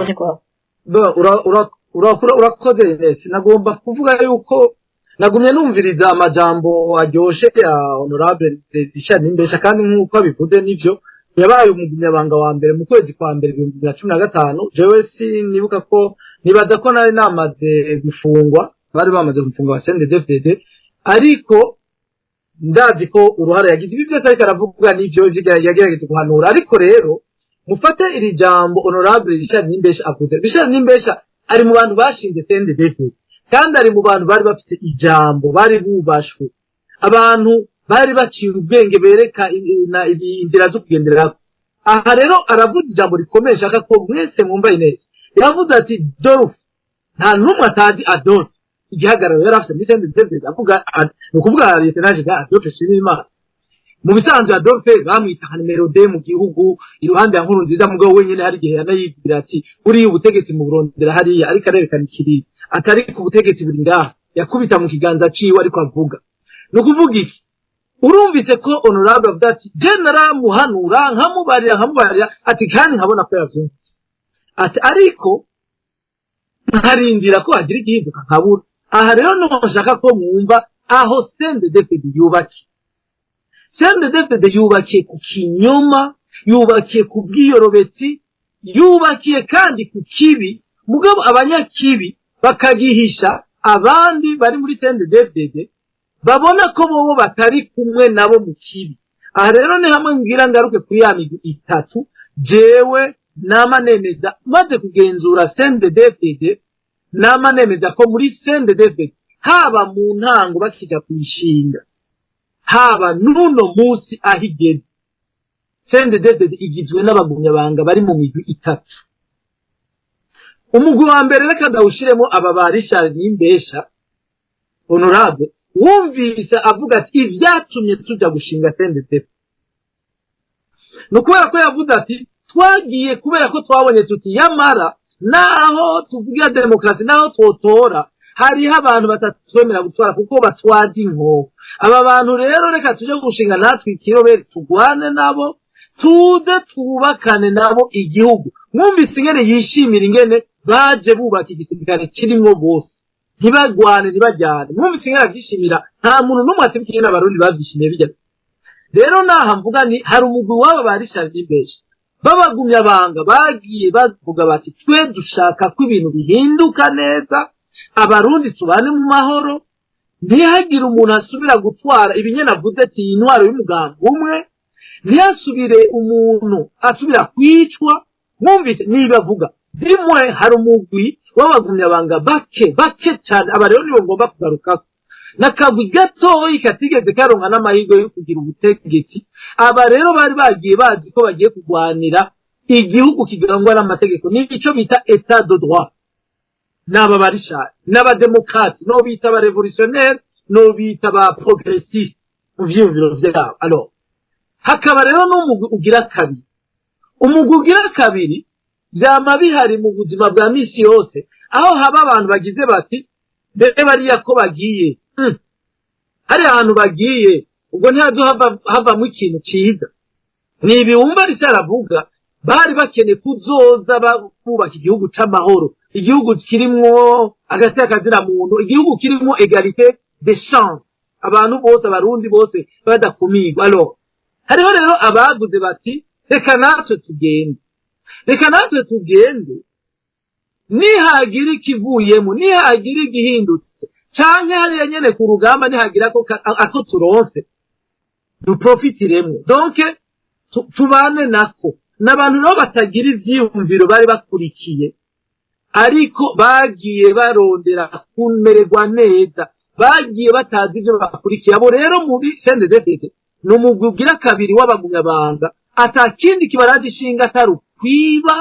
nyakubahwa. urakoze neza. Nagomba kuvuga yuko nagumye numviriza amajambo aryoshe ya honorable Richard Nimbesha, kandi nk'uko abivuze nivyo yabaye umunyabanga wa mbere mu kwezi kwa mbere 2015. jewe nibuka ko nibaza ko nari namaze gufungwa, bari bamaze gufungwa CNDD-FDD, ariko ndazi ko uruhara yagize ibi byose ariko aravuga n'ivyo yagerageje guhanura. Ariko rero mufate iri jambo honorable Richard Nimbesha avuze. Richard Nimbesha ari mu bantu bashinze CNDD-FDD, kandi ari mu bantu bari bafite ijambo, bari bubashwe, abantu bari baciye ubwenge bereka inzira zo kugenderako. Aha rero aravuze ijambo rikomeye shaka ko mwese mwumva neza. Yavuze ati Dolph, nta numwe atazi Adolphe igihagararo yari afite muri CNDD-FDD, avuga ni ukuvuga Lieutenant General Adolphe Nshimirimana. Mu bisanzwe Adolphe bamwita numero 2 mu gihugu iruhande ya Nkurunziza, mugabo wenyene hari gihe yanayibwira ati uri ubutegetsi mu Burondera hariya, ariko arerekana ikiri atari ku butegetsi buri ngaha, yakubita mu kiganza ciwe ariko avuga. No kuvuga iki, urumvise ko honorable avuga ati general muhanura nkamubarira ati kandi nkabona ko yavyumva ati ariko nkarindira ko agira igihinduka nkabura. Aha rero no nshaka ko mwumva aho CNDD-FDD yubakiye. CNDD-FDD yubakiye ku kinyoma, yubakiye ku bwiyorobetsi, yubakiye kandi ku kibi, mugabo abanyakibi bakagihisha abandi bari muri CNDD-FDD babona ko bobo batari kumwe nabo mu kibi. Aha rero ni hamwe ngira ngaruke kuri ya migwi itatu jewe namanemeza maze kugenzura CNDD-FDD, namanemeza ko muri CNDD-FDD haba mu ntango bakija kuyishinga, haba nuno musi ahigeze, CNDD-FDD igizwe n'abagumyabanga bari mu migwi itatu. Umugwi wa mbere reka ndawushiremo aba ba Richard Nimbesha honorable, wumvise avuga ati ivyatumye tuja gushinga CNDD-FDD nukubera ko yavuze ati twagiye kubera ko twabonye tuti yamara naho tuvugira demokrasi, naho twotora hariho abantu batatwemera gutwara kuko batwaje inko. Aba bantu rero reka tuje gushinga natwe ikirobere tugwane nabo, tuze twubakane nabo igihugu. Mwumvise ingene yishimira ingene baje bubaka igisirikare kirimwo bose, ntibagwane ntibajyane. Mwumvise ingene avyishimira, nta muntu n'umwe atibikiye n'abarundi bavyishimiye bijya. Rero naha mvuga ni hari umugwi waba ba Richard Nimbesha babagumya banga bagiye bavuga bati twe dushaka ko ibintu bihinduka neza, abarundi tubane mu mahoro, ntihagire umuntu asubira gutwara ibinyene avuze ati intwaro y'umugambi umwe, ntiyasubire umuntu asubira kwicwa. Mwumvise nibavuga bimwe, hari umugwi w'abagumya banga bake cyane. Aba rero nibo ngomba kugarukako, nakagwi gatoyi katigeze karonka n'amahirwe yo kugira ubutegetsi. Aba rero bari bagiye bazi ko bagiye kugwanira igihugu kigirangwa n'amategeko, nico bita etat de droit. Naba barishari n'abademokrate, no bita ba revolutionnaire, no bita ba progressiste mu vyumviro vyabo. Alors hakaba rero n'umugwi ugira kabiri. Umugwi ugira kabiri vyama bihari mu buzima bwa misi yose, aho haba abantu bagize bati mbere bariya ko bagiye hari ahantu bagiye ubwo ntihazo havamo ikintu ciza. Nibiwumva risaravuga bari bakeneye kuzoza bubaka igihugu c'amahoro, igihugu kirimwo agati akazira muntu, igihugu kirimwo egalite de chance, abantu bose abarundi bose badakumirwa. Alors hariho rero abaguze bati reka natwe tugende, nihagira ikivuyemo, nihagira igihindutse, canke hariya nyene ku rugamba nihagira ako turonse duprofitiremwo. Donc tubane nako. N'abantu rero batagira ivyiyumviro bari bakurikiye, ariko bagiye barondera kumererwa neza, bagiye batazi ivyo bakurikiye. Abo rero muri CNDD-FDD n'umugwi ugira kabiri w'abagumyabanga, atakindi kibaraje ishinga atari kwiba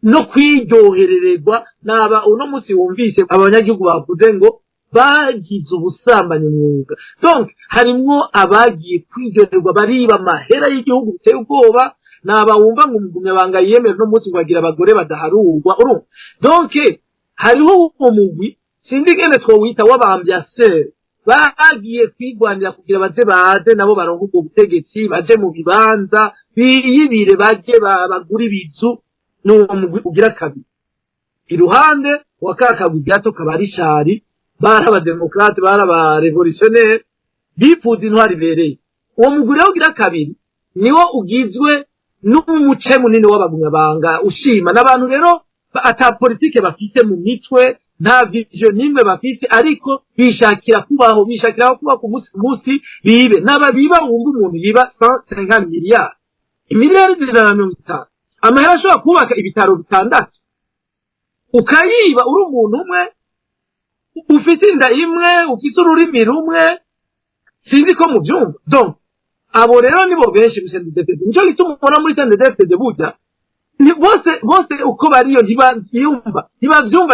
no kwiryoherererwa. Naba uno musi wumvise abanyagihugu bavuze ngo bagize ubusambanyi mwuga. Donc harimwo abagiye kwiryohererwa bariba amahera y'igihugu biteye ubwoba. Naba wumva ngo umugumyabanga yemera no musi bagira abagore badaharurwa. Donc hariho umugwi sindi gene twowita w'abambyaseur bagiye kwigwanira kugira baze nabo baronka ubwo butegetsi, baje mu bibanza biyibire, baje bagura ibizu n'uwo mugwi ugira kabiri iruhande wa kakagwi gato kabarishari bari abademokrate bari abarevolutionnaire bifuza intwari ibereye uwo mugwi rero ugira kabiri niwo ugizwe n'umuce munini w'abagumyabanga ushima n'abantu rero ata politike bafise mu mitwe nta vision nimwe bafise ariko bishakira kubaho kuba ku munsi bibe n'ababiba wumva umuntu yiba 150 miliyari imiliyari 150 amahera ashobora kubaka ibitaro bitandatu ukayiba uri umuntu umwe ufite inda imwe ufite ururimi rumwe sinzi ko mubyumva donc abo rero nibo benshi muri CNDD-FDD nico gituma ubona muri CNDD-FDD burya ni bose uko bariyo ntibavyumva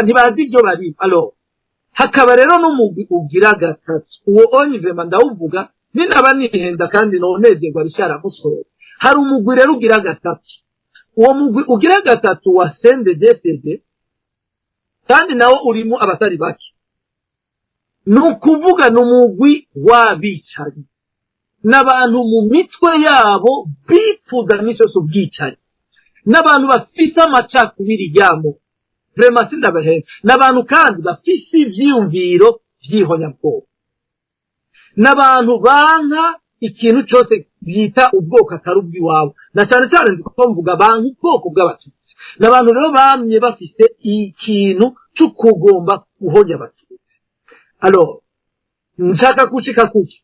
ntibazi ivyo bari alors hakaba rero n'umugwi ugira gatatu uwo onye vraiment ndawuvuga ninaba nihenda kandi nonezerwa rishara musoro hari umugwi rero ugira gatatu uwo mugwi ugira gatatu wa CNDD-FDD kandi nawo urimo abatari bake nukuvuga n'umugwi w'abicanyi n'abantu mu mitwe yabo bifuza n'isose ubwicanyi n'abantu bafise amacakubiri yamo vraiment sindabahe n'abantu kandi bafise ivyiyumviro vy'ihonyabwoko n'abantu banka ikintu cyose bita ubwoko atari ubw'iwabo na cyane cyane ndiko mvuga banka ubwoko bw'abatutsi n'abantu rero bamye bafise ikintu cyo kugomba guhonya abatutsi alors nshaka kushika kuki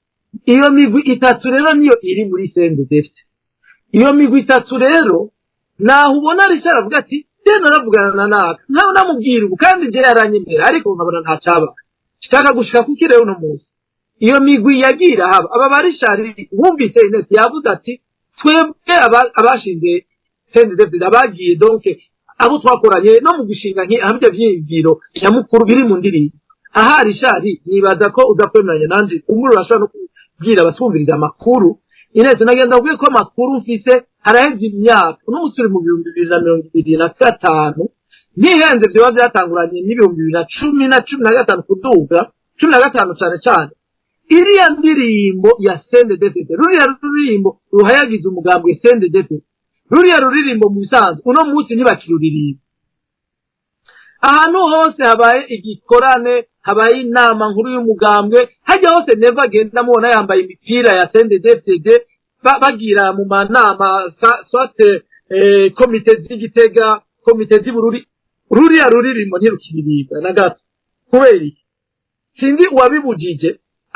iyo migwi itatu rero niyo iri muri CNDD-FDD iyo migwi itatu rero naho ubona rishara avuga ati tena ravugana naka ntaho namubwira ubu kandi je yaranyemera ariko nkabona nta caba shaka gushika kuki rero no munsi iyo migwi yagira haba aba barishari wumvise Ines yavuze ati twebwe abashinze CNDD-FDD abagiye donc abo twakoranye no mu gushinga nk'ibyo vy'ibiro nyamukuru biri mu ndirimbo aha rishari nibaza ko uzakwemeranya nanje umuri urashobora no kubwira abatwumviriza amakuru Ines nagenda ubwiye ko amakuru mfise haraheze imyaka n'umunsi uri mu 2025 ntihenze byo byatanguranye n'ibihumbi 2015 kuduga 15 cyane cyane iriya ndirimbo ya CNDD-FDD ruriya ruririmbo ruhayagiza umugambwe CNDD-FDD ruriya ruririmbo mu bisanzwe uno munsi ntibakiruririmba ahantu hose habaye igikorane habaye inama nkuru y'umugambwe hajya hose neva genda mubona yambaye imipira ya CNDD-FDD bagira mu manama swate komite z'Igitega komite z'Ibururi ruriya ruririmbo ntirukiririmba na gato kubera iki sinzi uwabibujije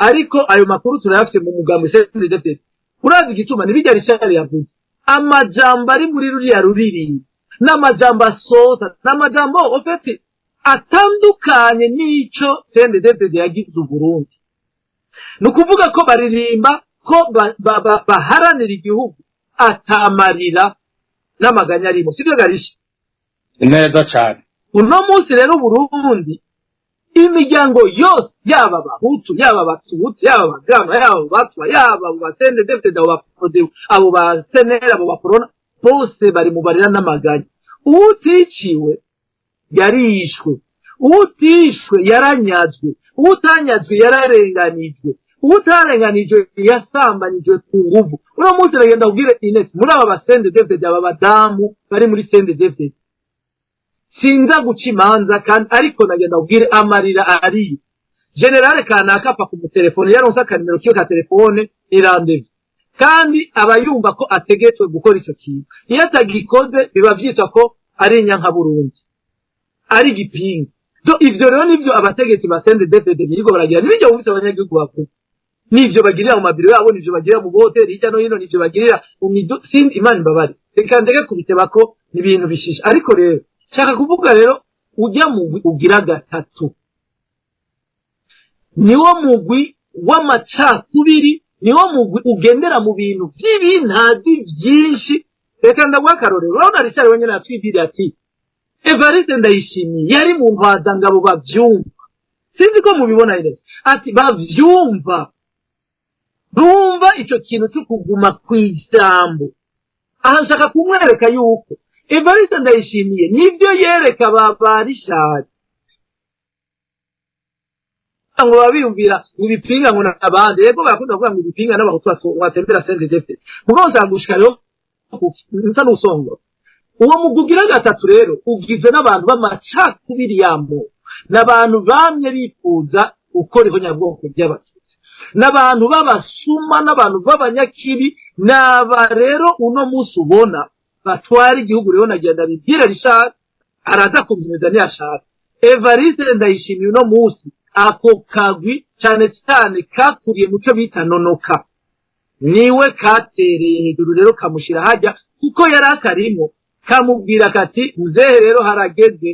ariko ayo makuru turayafite mu mugambwe CNDD-FDD urazi igituma nibijya rishari yavuze amajambo ari muri ruriya ruririmbo n'amajambo asoza n'amajambo ofete atandukanye n'ico CNDD-FDD yagize Burundi nukuvuga ko baririmba ko baharanira igihugu atamarira n'amaganya arimo sibyo garisha neza cyane uno munsi rero Burundi imiryango yose yaba abahutu yaba abatutsi yaba abagama yaba abatwa yaba aba CNDD-FDD abo ba senera abo bakorona bose bari mu barira n'amaganya uticiwe yarishwe utishwe yaranyazwe utanyazwe yararenganijwe utarenganijwe yasambanijwe ku nguvu uno munsi ragenda ubwire Ines muri aba CNDD-FDD aba badamu bari muri CNDD-FDD sinza guca imanza kandi ariko nagenda ubwire amarira ari generale kanaka pa ku telefone yaronse akanimero kiyo ka telefone irandevye kandi abayumva ko ategetswe gukora icyo kintu iyo atagikoze biba vyitwa ko ari inyanka Burundi ari gipinga so ivyo rero nivyo abategetsi ba CNDD-FDD biriko baragira nibyo bumvise abanyagihugu bakuru nivyo bagirira mu mabiro yabo nivyo bagirira mu hoteli hirya no hino nivyo bagirira mu mido sindi imana mbabari reka ndeke kubiteba ko ni ibintu bishisha ariko rero shaka kuvuga rero ujya mu ugira gatatu niwo mugwi w'amacakubiri niwo mugwi ugendera mu bintu by'ibintazi byinshi reka ndagwa karorero urabona Richard wenyine yatwibira ati Evariste Ndayishimiye yari mu ntwazangabo bavyumva sinzi ko mubibona neza ati bavyumva rumva ico kintu cyo kuguma kwijambo aha nshaka kumwereka yuko Evariste Ndayishimiye nivyo yereka Richard ngo babiyumvira ibipinga ngo nabande yego bakunda kuvuga ngo ibipinga n'abahutu watembera CNDD-FDD mugonza gushika rero nsa n'usongo uwo mugugira gatatu rero ugizwe n'abantu b'amacakubiri yamo, n'abantu bamye bifuza gukora ihonyabwoko ry'abatutsi, n'abantu b'abasuma, n'abantu b'abanyakibi. N'aba rero uno munsi ubona batwara igihugu rero nagenda bibwira Richard araza kubyemeza ntiyashaka. Evariste Ndayishimiye uno munsi ako kagwi cyane cyane kakuriye mu cyo bita nonoka, niwe katereye hejuru rero kamushira hajya, kuko yari akarimo kamubwira kati muzehe rero harageze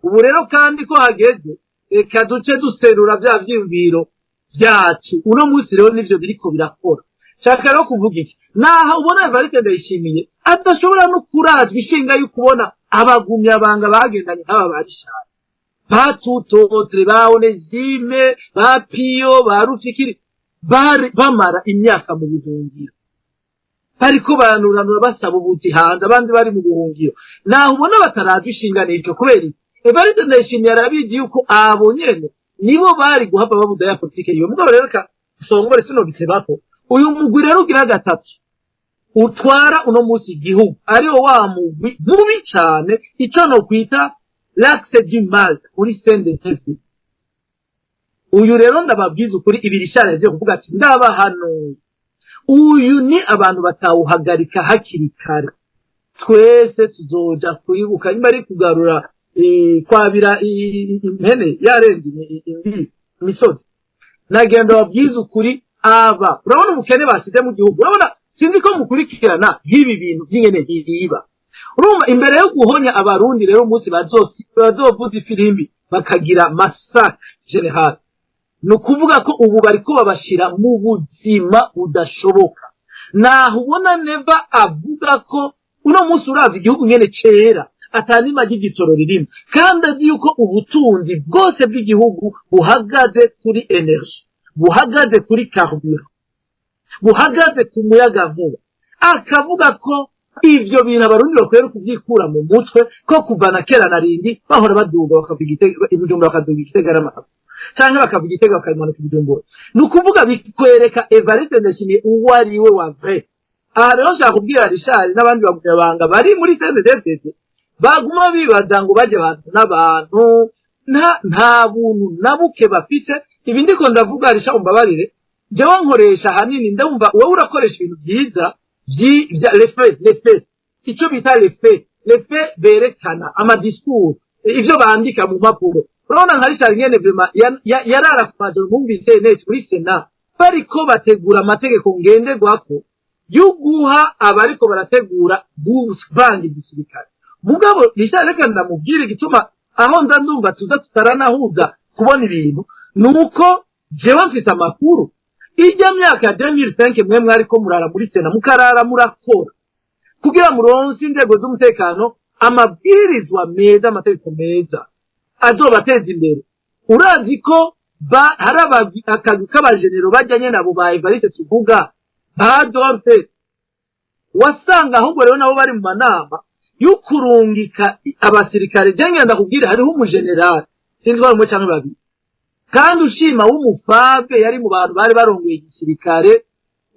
ubu rero, kandi ko hageze reka duce duserura bya vyiyumviro byacu. Uno munsi rero nivyo biriko birakora. Shaka rero kuvuga iki, naho ubona Evariste Ndayishimiye adashobora no kurazwa ishinga yo kubona abagumya banga bagendanye nk'aba barishaka batutotre ba Onezime ba Pio ba Rufikiri bari bamara imyaka mu buhungiro, bariko banuranura basaba ubuti hanze, abandi bari mu buhungiro. Naho ubona batarazwa ishinga n'icyo kubera iki, Evariste Ndayishimiye arabizi yuko abo nyene nibo bari guhava babuda ya politike iyo. Mugabo rero ka songore sino bitebako uyu mugwi rero ugira gatatu utwara uno munsi igihugu ariwo wa mugwi mubi cyane, icyo no kwita l'axe du mal muri CNDD-FDD. Uyu rero ndababwiza ukuri ibirishare byo kuvuga ati ndaba hano, uyu ni abantu batawuhagarika hakiri kare. Twese tuzoja kwibuka nyuma ari kugarura kwabira impene yarenze imisozi. Nagenda babwiza ukuri aba urabona ubukene basize mu gihugu, urabona sinzi ko mukurikirana nk'ibi bintu by'ingene biba. Urumva imbere yo guhonya abarundi rero umunsi bazovuza ifirimbi bakagira massacre general, no kuvuga ko ubu bariko babashira mu buzima budashoboka. Naho ubona neva avuga ko uno munsi urazi igihugu nyene cera atanima ry'igitoro ririmo, kandi azi yuko ubutunzi bwose bw'igihugu buhagaze kuri energie, buhagaze kuri carburant, buhagaze ku muyaga nkuba. Akavuga ko ivyo bintu abarundi bakwera kuvyikura mu mutwe, ko kuva na kera narindi bahora baduga bakavuga igitego Bujumbura, bakaduga igitego aramaka canke bakavuga igitego bakayimana ku Bujumbura. Nukuvuga bikwereka Evariste Ndayishimiye uwo ari we wa vrai. Aha rero nshaka kubwira Richard n'abandi bamugabanga bari muri CNDD-FDD baguma bibaza ngo baje abantu n'abantu nta buntu nabuke bafite. Ibi ndiko ndavuga Richard umbabarire, jewe nkoresha hanini ndumva wowe urakoresha ibintu byiza les faits, icyo bita les faits berekana ama discours, ivyo bandika mu mpapuro. Urabona nka Richard nyene vrema yarara kumaze mwumvise neza muri Sena bariko bategura amategeko ngenderwako yuguha abariko barategura buvanga igisirikare. Mugabo Richard reka ndamubwire gituma aho nza ndumva tuza tutaranahuza kubona ibintu, nuko jewe mfite amakuru ijya myaka ya 2005 mwe mwariko murara muri Sena mukarara murakora kugira muronse inzego z'umutekano amabwirizwa meza, amategeko meza azobateza imbere. Urazi ko haraba akazi k'abajenero bajyanye nabo ba Evariste tuvuga badorse, wasanga ahubwo rero nabo bari mu manama y'ukurungika abasirikare. Ngenda kubwira hariho umujenerali sinzi wari umwe cyangwa babiri, kandi ushima w'umufabe yari mu bantu bari barongoye igisirikare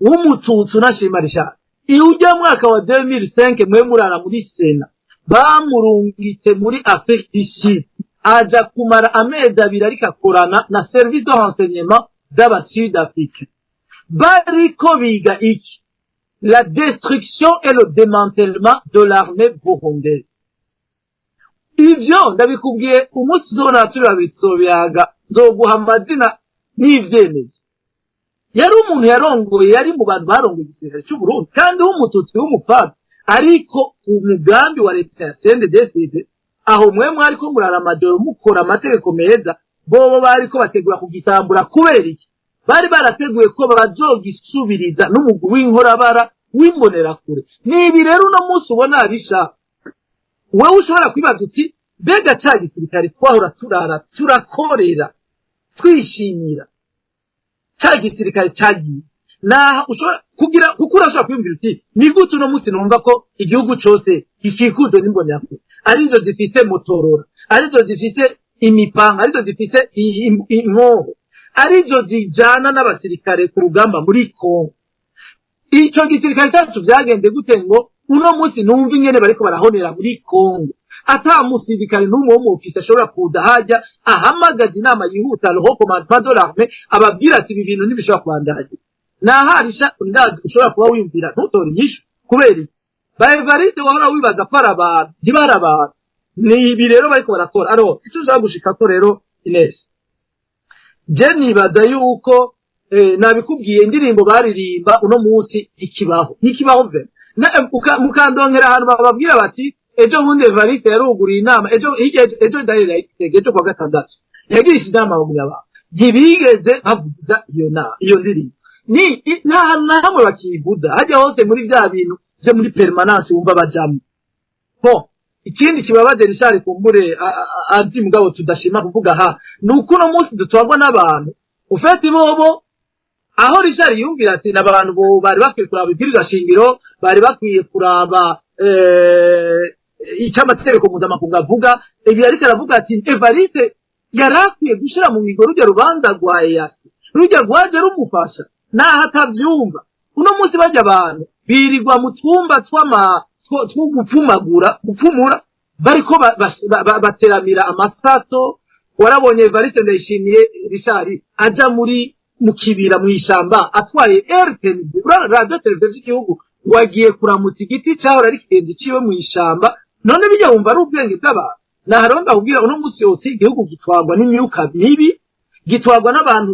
w'umututsi unashima Richard. Iyo ujya mwaka wa 2005 mwe murara muri Sena bamurungitse muri Afrique du Sud, aja kumara amezi abiri ariko akorana na service de renseignement d'aba Sud Afrique. Bariko biga iki? La destruction et le démantèlement de l'armée burundaise. Ivyo ndabikubwiye umunsi zona turabitsobiyaga zoguha amazina n'ivyemeza. Yari umuntu yarongoye, yari mu bantu barongoye igisirikare cy'u Burundi, kandi w'umututsi w'umupfapfa, ariko umugambi wa leta ya CNDD-FDD aho mwe mwariko murara amajoro mukora amategeko meza, bobo bariko bategura kugisambura. Kubera iki? Bari barateguye ko bazogisubiriza n'umugwi w'inkorabara w'imbonera kure. Nibi rero uno munsi ubona Arisha, wewe ushobora kwibaza uti bega ca gisirikare twahora turara turakorera twishimira ca gisirikare cagiye naha ushobora kugira kuko urashobora kwiyumvira uti ni gute uno munsi numva ko igihugu cose gikikujwe n'imbonera kure, arizo zifise motorora, arizo zifise imipanga, arizo zifise inkoho, arizo zijana n'abasirikare ku rugamba muri Kongo. Ico gisirikare cyacu vyagende gute ngo uno munsi numva ingene bariko barahonera muri Kongo ata musirikare n'umwe wo mu ofisi ashobora kuza hajya ahamagaza inama yihuta le haut commandement de l'armée ababwira ati ibi bintu ntibishobora kubandanya naharisha ndazi ushobora kuba wiyumvira ntutora inyishu kubera ba Evariste wahora wibaza ko arabantu ntibarabantu ni ibi rero bariko barakora aro icyo ushaka gushika ko rero Ines je nibaza yuko nabikubwiye indirimbo baririmba uno munsi ntikibaho ve mukandongera ahantu bababwira bati ejo bundi Evariste yaruguriye inama ejo ndahera ejo kwa gatandatu yagirisha inama mu nyaba gibigeze bavuza iyo ndirimbo ni nta namwe bakivuza hajya hose muri bya bintu byo muri permanence wumva bajamo ho ikindi kibabaje rishari kumbure anti mugabo tudashima kuvuga ha nuko no munsi dutwagwa n'abantu ufete bobo aho rishari yumvira ati n'abantu bo bari bakwiye kuraba ibirwa shingiro bari bakwiye kuraba icyamategeko mpuzamakungu avuga ibi ariko aravuga ati Evariste yarakwiye gushira mu migo rujya rubanza rwa EAC rujya rwaje rumufasha naho atavyumva uno munsi bajya abantu birirwa mu twumba gupfumura bariko bateramira amasato warabonye Evariste Ndayishimiye Richard aja mu kibira mu ishamba atwaye RTNB radio televiziyo y'igihugu wagiye kuramutsa igiti cyahora ari kigenzi ciwe mu ishamba none bijya wumva ari ubwenge bw'abantu naharonda kubwira uno munsi yose igihugu gitwagwa n'imyuka mibi gitwagwa n'abantu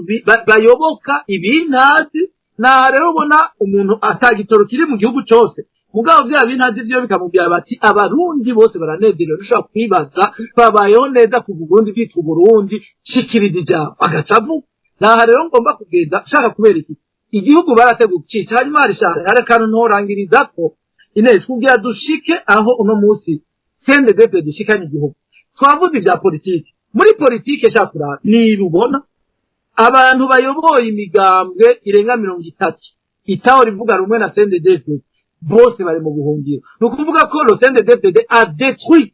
bayoboka ibintazi na rero ubona umuntu atagitoro kiri mu gihugu cyose mugabo bya bintazi byo bikamubwira bati abarundi bose baranezerewe ushobora kwibaza babayeho neza ku Burundi bitwa Burundi shikiridi ijambo agacavu na rero ngomba kugenda shaka kubera iki igihugu barateguye ukica hanyuma harishaka harekana ntorangiriza ko Ines kugira dushike aho uno munsi sende dete dushikanye igihugu twavuze ibya politiki muri politiki shakura nibubona abantu bayoboye imigambwe irenga 30 itaho rivuga rumwe na sende dete bose bari mu buhungiro nukuvuga ko le sende dete a détruit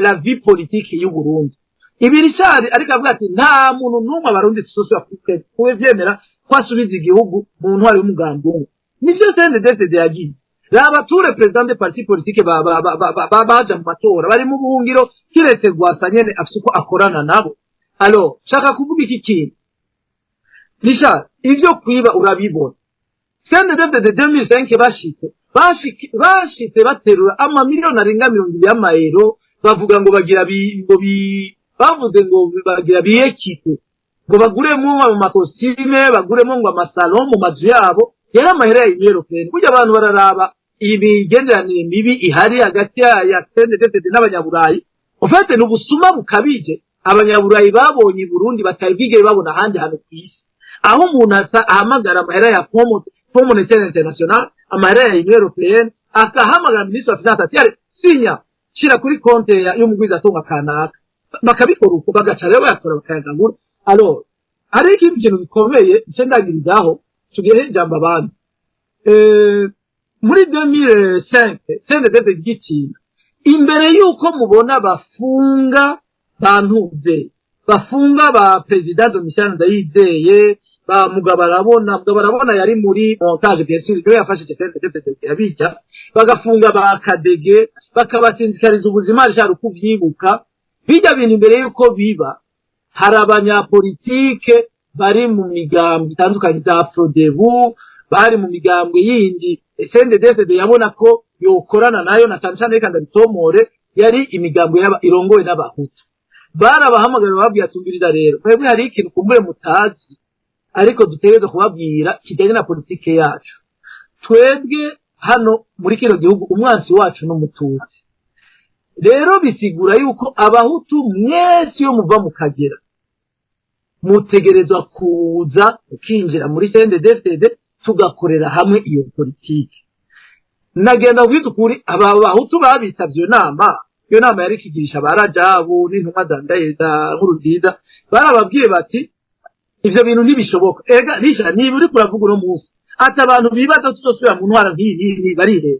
la vie politique y'u Burundi ibirishari ariko avuga ati nta muntu numwe abarundi tusoso kuwe vyemera kwasubiza igihugu mu ntwari y'umugambi umwe nivyo sende dete yagize raba tout representant de parti politique baja mu matora bari mu buhungiro kiretse gwasa nyene afise uko akorana nabo alors shaka kuvuga iki kintu Richard ivyo kwiba urabibona sende de 2005 bashitse baterura miliyoni arenga 200 y'amayero bavuga ngo bagira bavuze ngo bagira biyekite ngo baguremo mu makositime baguremo ngo amasalon mu mazu yabo yari amahera y'Europe kujya abantu bararaba ibigenderanire mibi ihari hagati ya CNDD n'abanyaburayi ufite n'ubusuma bukabije abanyaburayi babonye Burundi batabigeye babona handi hano kwisi aho umuntu ahamagara amahera ya Fond Monetaire International amahera ya European akahamagara ministre wa finance ati sinya shira kuri konte y'umugwiza atunga kanaka bakabikora uko bagaca rero yakora bakayagangura alors ari ikintu bikomeye icendagirizaho tugiye njamba abantu muri 2005 CNDD gicina imbere yuko mubona bafunga bantuze bafunga ba president Domitien Ndayizeye ba mugabarabona yari muri montage bien sûr yo yafashije CNDD yabijya bagafunga ba Kadege bakabasinzikariza ubuzima rishari kuvyibuka bijya bintu imbere yuko biba hari abanyapolitike bari mu migambwe itandukanye za Frodebu bari mu migambwe yindi CNDD yabona ko yokorana nayo na cyane kandi bitomore yari imigambwe irongowe n'abahutu barabahamagara babwiye atumbirira rero twebwe hari ikintu kumbure mutazi ariko dutegerezwa kubabwira kijyanye na politike yacu twebwe hano muri kino gihugu umwansi wacu n'umututsi rero bisigura yuko abahutu mwese yo muva mu Kagera mutegerezwa kuza ukinjira muri CNDD tugakorera hamwe iyo politike nagenda ubwiza ukuri aba bahutu babitavye iyo nama yari kigirisha barajabu n'intumwa za Ndayeza nkuru nziza barababwiye bati ivyo bintu ntibishoboka ega risha niba uri kuravuga no munsi ati abantu bibaza tutosubira mu ntwara nk'iyi barire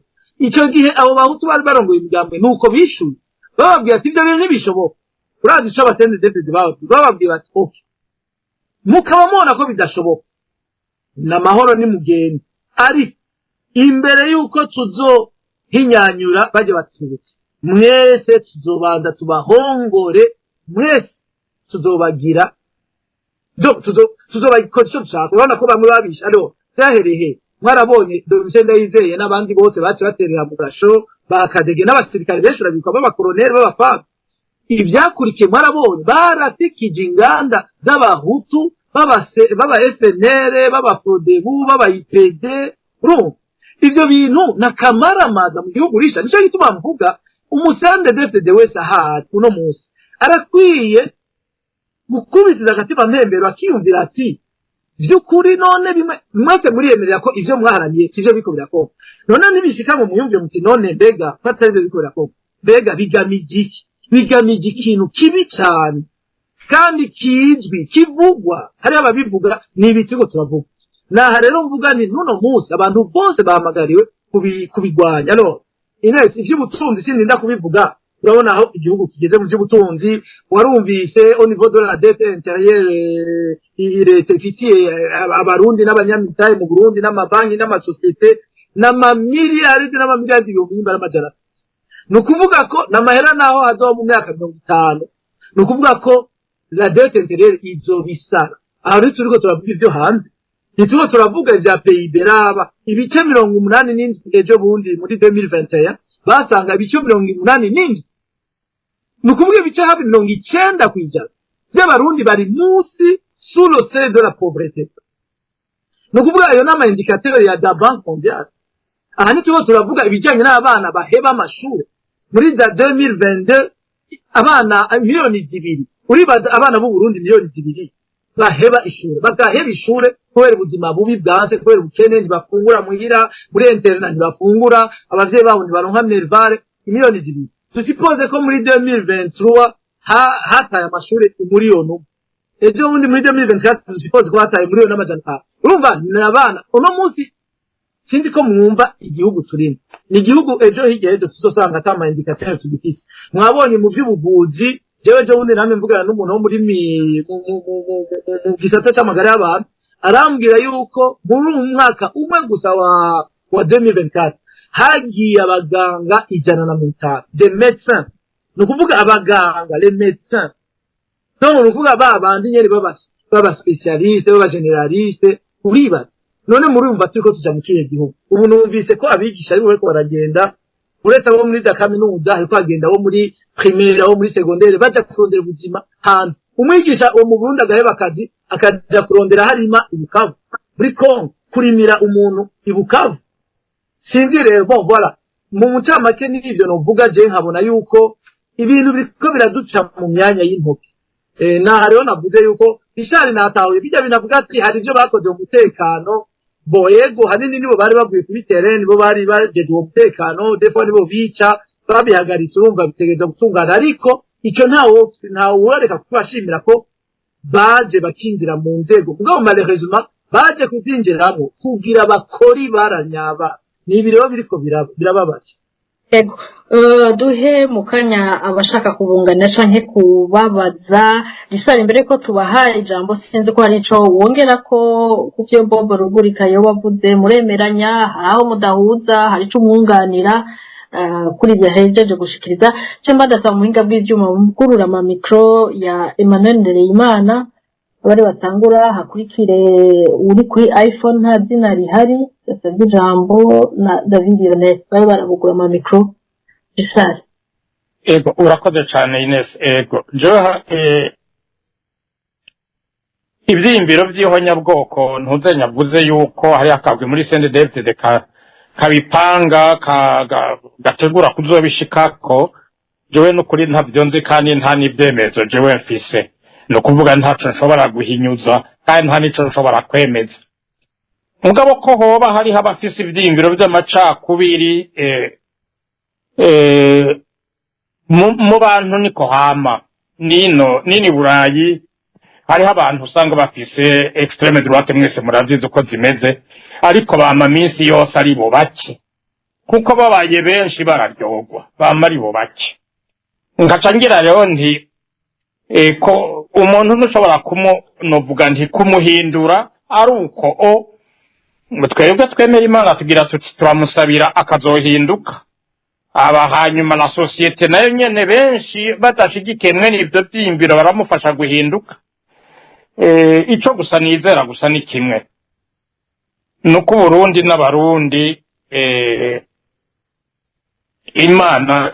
icyo gihe abo bahutu bari barongoye imigambwe nuko bishuye bababwiye ati ivyo bintu ntibishoboka urazi ico CNDD bababwiye bati okay mukaba mubona ko bidashoboka n'amahoro ni mugende ari imbere yuko hinyanyura baje batubutse mwese tuzobanza tubahongore mwese tuzobagira tuzobagikoza icyo dushaka urabona ko bamwe babisha alo vyaherehe mwarabonye Domitien Ndayizeye n'abandi bose bace baterera mu gasho bakadege n'abasirikare benshi urabikwa b'abakoloneli b'abafami ivyakurikiye mwarabonye baratikije inganda z'abahutu baba FNL baba Prodebu baba IPD ivyo bintu nakamaramaza mu gihugu risha nico gituma mvuga umusande DFDD wese ahari uno munsi arakwiye gukubitiza agatima mpembero akiyumvira ati vy'ukuri none bimwe mwese muriyemerera ko ivyo mwaharaniye kivyo biko birakoma none nibishika mu muyumvire muti none mbega fatarize biko birakoma mbega bigamije ikintu kibi cyane kandi kizwi kivugwa hari ababivuga n'ibitigo turavuga naha rero mvuga ni nuno munsi abantu bose bahamagariwe kubigwanya no Ines ivy'ubutunzi sindinda kubivuga urabona aho igihugu kigeze mu by'ubutunzi warumvise au niveau de la dette intérieure leta ifitiye abarundi n'abanyamitahe mu Burundi n'amabanki n'amasosiyete n'amamiliyaridi n'amamiliyaridi y'ibihumbi n'amajana nukuvuga ko namahera naho hazoba mu myaka 50 nukuvuga ko la dette intérieure izobisara aho turiko turavuga ivyo hanze nituko turavuga ivya PIB raba ibice 87 ejo bundi muri 2021 basanga ibice 87 nukuvuga ibice hafi 90 kwijana by'abarundi bari munsi sous le seuil de la pauvreté nukuvuga ayo nama indicateur ya da Banque mondiale aha nituko turavuga ibijanye n'abana baheba amashuri muri za 2022 abana miliyoni 2 uribaza abana b'u Burundi miliyoni 2 baheba ishure bagaheba ishure kubera ubuzima bubi bwanse kubera ubukene ntibafungura muhira muri internet ntibafungura abavyeyi babo ntibaronka minervare miliyoni 2 tusipoze ko muri 2023 hataye amashure umuriyoni ejo bundi muri 2024 tusipoze ko hataye umuriyoni n'amajana urumva n'abana uno munsi sindi ko mwumva igihugu turimo ni igihugu ejo hirya ejo tuzosanga atama indicateur tubifise mwabonye mu by'ubuvuzi jewe jo bundi namwe mvugana n'umuntu wo muri mu gisata cy'amagara y'abantu arambwira yuko muri umwaka umwe gusa wa 2024 hagiye abaganga 150 de médecins no kuvuga abaganga les médecins donc no kuvuga babandi nyeri baba spécialistes baba généralistes uribaza none muri umva turiko tuja mu kiye gihugu ubu numvise ko abigisha ari bariko baragenda uretse abo muri za kaminuza ariko agenda abo muri primaire abo muri secondaire baja kurondera ubuzima hanze umwigisha wo mu Burundi agaheba akazi akaja kurondera harima ibukavu muri Kongo kurimira umuntu ibukavu sinzi rero bon voilà mu mucamake n'ivyo novuga je nkabona yuko ibintu biriko biraduca mu myanya y'intoki na rero navuze yuko ishari natawe bijya binavuga ati hari ivyo bakoze mu mutekano boyego hanini nibo bari bavuye kuri terrain nibo bari bajeje umutekano defo nibo bica babihagaritse urumva bitegeza gutungana ariko icyo ntawo urareka kubashimira ko baje bakinjira mu nzego ngo malheureusement baje kuzinjiramo kugira bakori baranyaba ni ibiro biriko birababaje ego duhe mukanya abashaka kubungana canke kubabaza risara imbere ko tubahaye ijambo sinzi ko hari ico wongera ko kuvyo Bobo Rugurika yo wavuze muremeranya haraho mudahuza hari ico umwunganira kuri bya hejeje gushikiriza cyangwa ndasaba muhinga bw'ivyuma mugurura ama micro ya Emmanuel Ndereyimana bari batangura hakurikire uri kuri iPhone nta zina rihari yasabye ijambo na David Lionel bari barabugura ama micro isari ego urakoze cyane Ines ego joha ibyimbiro by'ihonyabwoko ntuzenyavuze yuko hari akabwe muri CNDD-FDD kabipanga gategura kuzobishikako jewe n'ukuri ntavyo nzi kandi nta n'ivyemezo jewe mfise no kuvuga ntaco nshobora guhinyuza kandi nta nico nshobora kwemeza mugabo ko hoba hari abafise ibyimbiro by'amacakubiri mu bantu niko hama nini Burayi hariho abantu usanga bafise extreme droite mwese murazizi uko zimeze ariko bama minsi yose ari bo bake kuko babaye benshi bararyogwa bama ari bo bake ngacangira rero nti ko umuntu ntushobora novuga nti kumuhindura ari uko twebwe twemera Imana tugira tuti turamusabira akazohinduka aba hanyuma na societe nayo nyene benshi badashigikiye mwene ivyo vyimbiro baramufasha guhinduka. Ico gusa nizera gusa ni kimwe, nuko Burundi n'abarundi Imana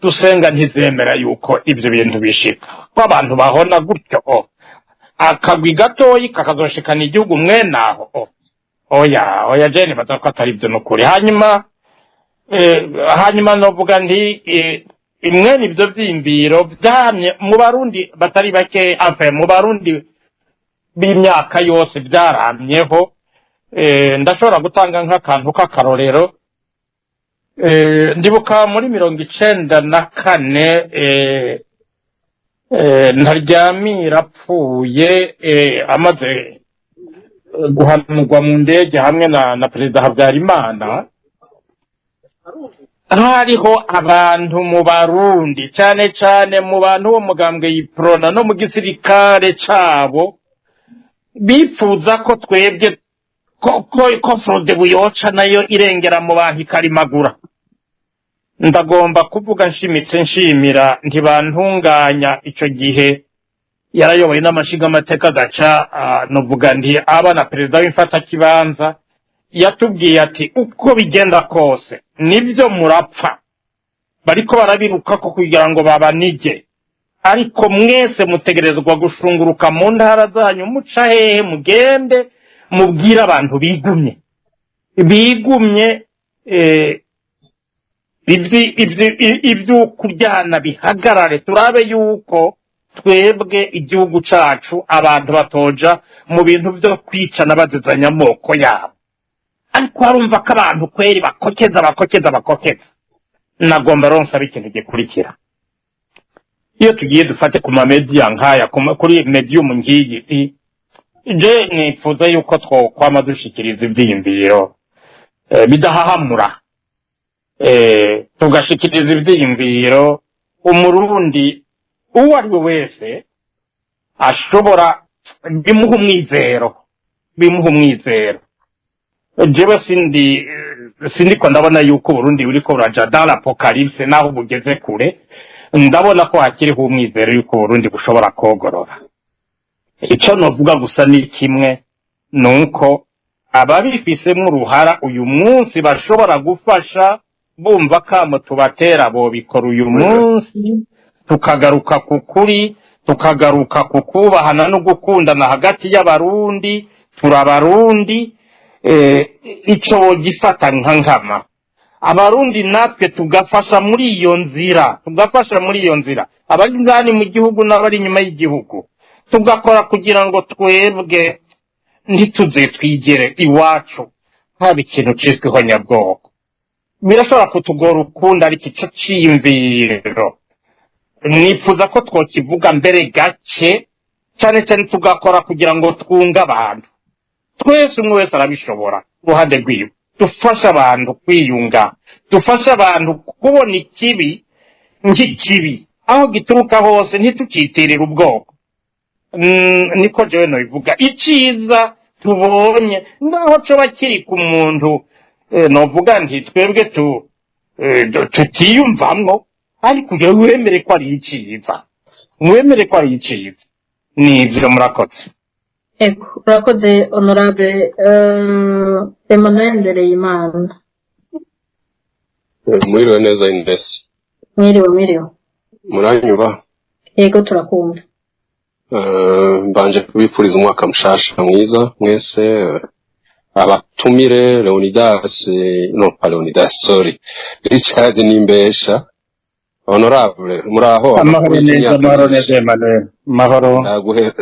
dusenga ntizemera yuko ivyo bintu bishika, ko abantu bahona gutyo akagwi gatoyi kakazoshikana igihugu mwenaho. Oya jene bazako atari ivyo nukuri. Hanyuma novuga nti imwene ivyo vyimbiro vyamye mu Barundi batari bake, mu Barundi b'imyaka yose vyaramyeho. Ndashobora gutanga nk'akantu k'akarorero. Ndibuka muri 1994 Ntaryamira apfuye amaze guhanurwa mu ndege hamwe na Perezida Habyarimana. Hariho abantu mu Barundi cyane cyane mu bantu bo mugambwe yiprona no mu gisirikare cabo bipfuza ko twebwe ko fraude buyoca nayo irengera mu bantu ikarimagura. Ndagomba kuvuga nshimitse nshimira ntibantunganya ico gihe yarayoboye n'amashiga amateka gaca novuga nti abana perezida w'imfata kibanza yatubwiye ati uko bigenda kose nibyo murapfa bariko barabiruka ko kugira ngo babanige, ariko mwese mutegerezwa gushunguruka mu ntara zanyu muca hehe mugende mubwira abantu bigumye ibyo kuryana bihagarare, turabe yuko twebwe igihugu cacu abantu batoja mu bintu byo kwicana bazizanya amoko yabo. Ariko harumva ko abantu kweri bakokeza. Nagomba ronsaba ikintu gikurikira. Iyo tugiye dufate ku mamedia nkaya kuri medium ngiyi, je nipfuza yuko twokwama dushikiriza ivyiyumviro bidahahamura, tugashikiriza ivyiyumviro umurundi uwo ari we wese ashobora bimuha umwizero. Jewe sindiko ndabona yuko Burundi buriko buraja dans l'apocalypse naho bugeze kure. Ndabona ko hakiriho umwizero yuko Burundi bushobora kogorora. Ico novuga gusa ni kimwe, nuko ababifisemo uruhara uyu munsi bashobora gufasha bumva kamo tubatera bo bikora uyu munsi, tukagaruka kukuri, tukagaruka kukubahana no gukundana hagati y'abarundi. Turabarundi, ico gifata nkama abarundi natwe tugafasha muri iyo nzira, abari ngani mu gihugu n'abari inyuma y'igihugu, tugakora kugira ngo twebwe ntituze twigere iwacu haba ikintu cisweho nyabwoko. Birashobora kutugora ukunda, ariko ico ciyumviro nifuza ko twokivuga mbere gake cyane cyane, tugakora kugira ngo twunga abantu. Twese umwe wese arabishobora ruhande rwiwe, dufasha abantu kwiyunga, dufasha abantu kubona ikibi nk'ikibi aho gituruka hose, ntitukitirira ubwoko. Niko jewe no bivuga iciza tubonye ndaho coba kiri ku muntu, novuga nti twebwe tutiyumvamwo, ariko uje wemere ko ari iciza, nivyo. Murakoze. Eko, urakoze honorable Emmanuel Ndereyimana. Mwiriwe neza Ines. Mwiriwe. Muranyuba? Yego turakumva. Mbanje kubipfuriza umwaka mushasha mwiza mwese, abatumire Leonidas, sorry, Richard Nimbesha, honorable muraho. Amahoro neza Emmanuel. Mahoro.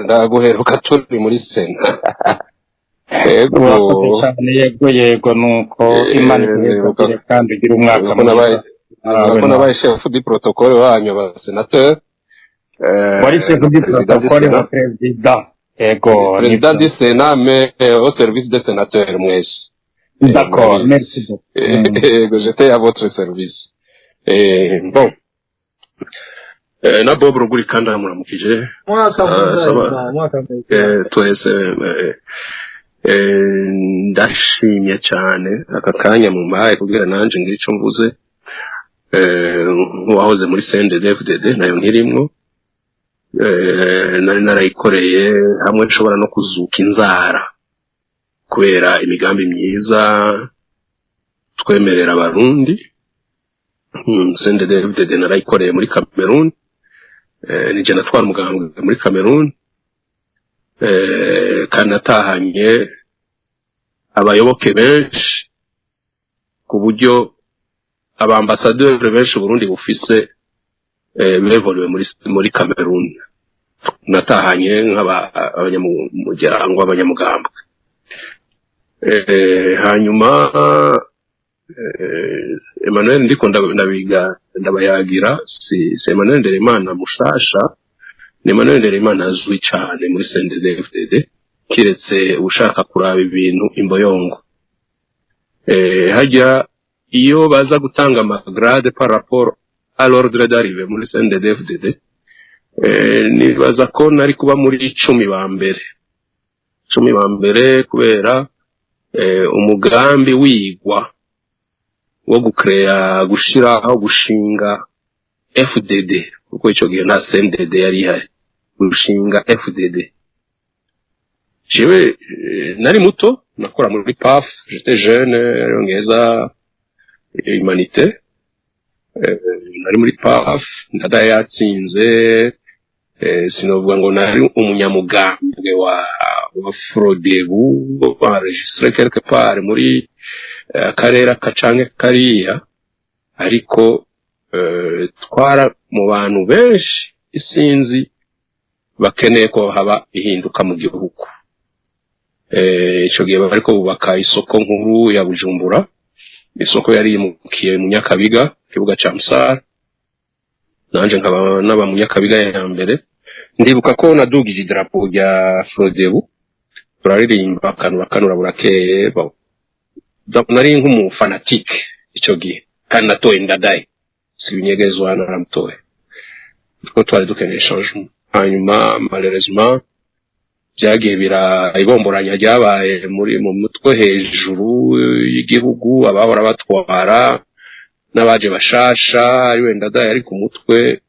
Ndaguheruka turi muri Sena. Yego nuko Imana ikubwire kandi ugira umwaka mwiza. Nabaye chef du protocole wanyu ba senateur. Wari chef du protocole wa president. Ego. Président du Sénat, mais au service des sénateurs mwese. D'accord, merci beaucoup. J'étais à votre service. Bon. Na Bob Ruguri kandi amuramukije. Twese ndashimye cyane aka kanya mu maye kugira nanje ngire ico mvuze. nk'uwahoze muri CNDD-FDD nayo nkirimwo nari narayikoreye hamwe nshobora no kuzuka inzara kubera imigambi myiza twemerera abarundi. CNDD-FDD narayikoreye muri Cameroon, nije natwara umugambwe muri Cameroon, kandi natahanye abayoboke benshi ku buryo abambasaderi benshi Burundi bufise bevolwe muri Cameroon. Natahanye nk'abanyamuryango abanyamugambwe. Hanyuma Emmanuel ndiko ndabayagira si Emmanuel Ndereimana mushasha, ni Emmanuel Ndereimana azwi cyane muri CNDD-FDD kiretse ushaka kuraba ibintu imboyongo. Hajya iyo baza gutanga amagrade par rapport à l'ordre d'arrivée muri CNDD-FDD, nibaza ko nari kuba muri 10 ba mbere kubera umugambi wigwa wo gushiraho gushinga FDD, kuko ico gihe nta CNDD yari ihari, gushinga FDD. Jewe nari muto nakora muri PAF, j'étais jeune, yongeza humanité, nari muri PAF ndada yatsinze, sinovuga ngo nari umunyamugambwe wa Frodebu enregistré quelque part muri akarera kacange kariya, ariko twara mu bantu benshi isinzi bakeneye ko haba ihinduka mu gihugu. Ico gihe bariko bubaka isoko nkuru ya Bujumbura, isoko yari imukiye mu Nyakabiga, kibuga ca Musara, nanje nkaba naba mu Nyakabiga ya mbere. Ndibuka ko nadugije idarapo rya Frodebu, turaririmba kanura burakeye, nari nk'umufanatique ico gihe, kandi natoye Ndadaye, sibinyegezwa naramutoye, kuko twari dukeneye changement. Hanyuma malheureusement byagiye ibomboranya ryabaye mu mutwe hejuru y'igihugu, abahora batwara n'abaje bashasha, ari wenda Ndadaye ari ku mutwe.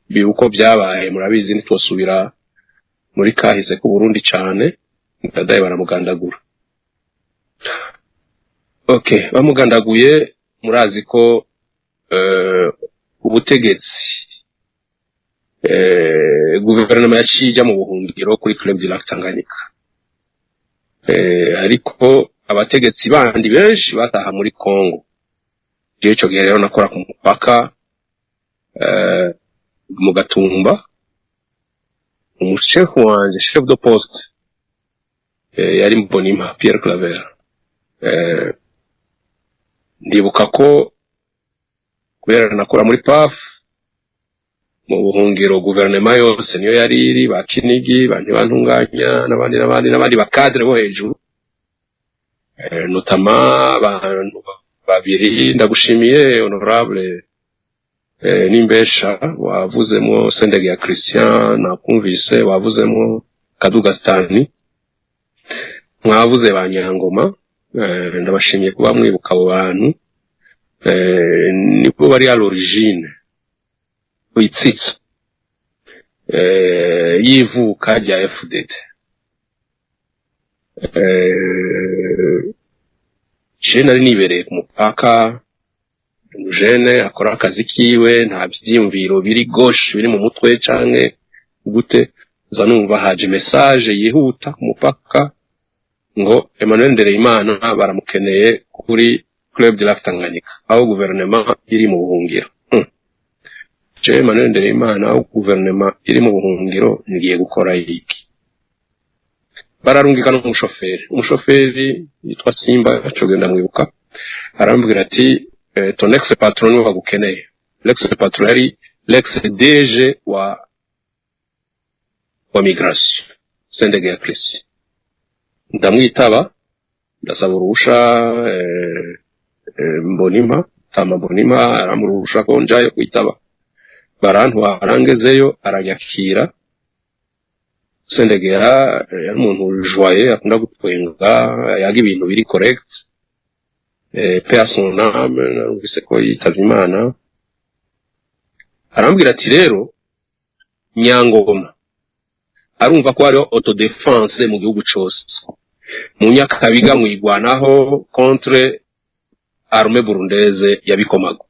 Biuko byabaye murabizi ntitwosubira muri kahise ku Burundi cyane, Ndadaye baramugandagura. Okay, bamugandaguye murazi ko ubutegetsi guverinoma yacija mu buhungiro kuri Club du Lac Tanganyika. Ariko abategetsi bandi benshi bataha muri Congo. Ico gihe rero nakora ku mupaka mu Gatumba, umushefu wanje chef de poste yari Mbonimpa Pierre Claver. Ndibuka ko kubera nakora muri PAF mu buhungiro guverinoma yose niyo yari iri, bakinigi bantunganya n'abandi bakadre bo hejuru, notama abantu babiri ndagushimiye honorable Nimbesha wavuzemo Sendege ya Christian, nakumvise wavuzemo Kaduga Stani, mwavuze Banyangoma, ndabashimiye kuba mwibuka abo bantu. Nibo bari à l'origine witsitsa yivuka rya FDD. Je nari nibereye ku mupaka, umujene akora akazi kiwe, nta byiyumviro biri gauche biri mu mutwe canke gute, zanumva haje message yihuta ku mupaka ngo Emmanuel Ndereimana baramukeneye kuri Club du Lac Tanganyika, aho guverinoma iri mu buhungiro. Je Emmanuel Ndereimana aho guverinoma iri mu buhungiro ngiye gukora iki? Bararungika umushoferi yitwa Simba, acogenda mwibuka, arambwira ati ton ex-patron niwe bagukeneye. L'ex-patron yari l'ex-DG wa migration, Sendege ya Christian. Ndamwitaba, ndasaba uruhusha Mbonimpa aramurusha ko njayo kwitaba. Barangezeyo aranyakira. Sendege yari umuntu joyeux, akunda gutwenga, yaga ibintu biri correct. paix à son âme, narumvise ko yitavye Imana, arambwira ati rero Nyangoma arumva ko hariho autodefense mu gihugu cose, mu Nyakabiga mwigwanaho contre armée burundaise yabikomago,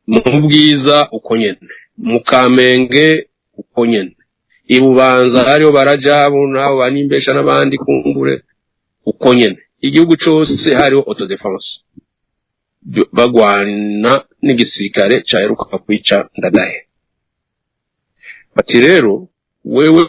mu Bwiza uko nyene, mu Kamenge uko nyene, ibubanza hariho barajabu nabo banimbesha n'abandi kumbure uko nyene, igihugu cose hariho autodefense bagwana n'igisirikare caheruka kwica Ndadaye. Bati rero wewe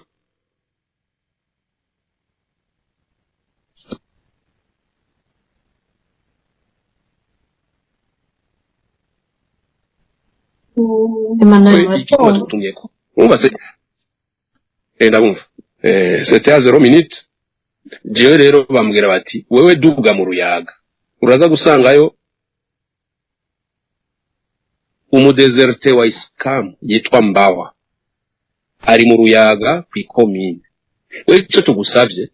c'était à 0 minutes. Jewe rero bambwira bati wewe duga mu Ruyaga uraza gusangayo umudeserte wa Iskam yitwa Mbawa ari mu Ruyaga kwikomine. Wewe cyo tugusabye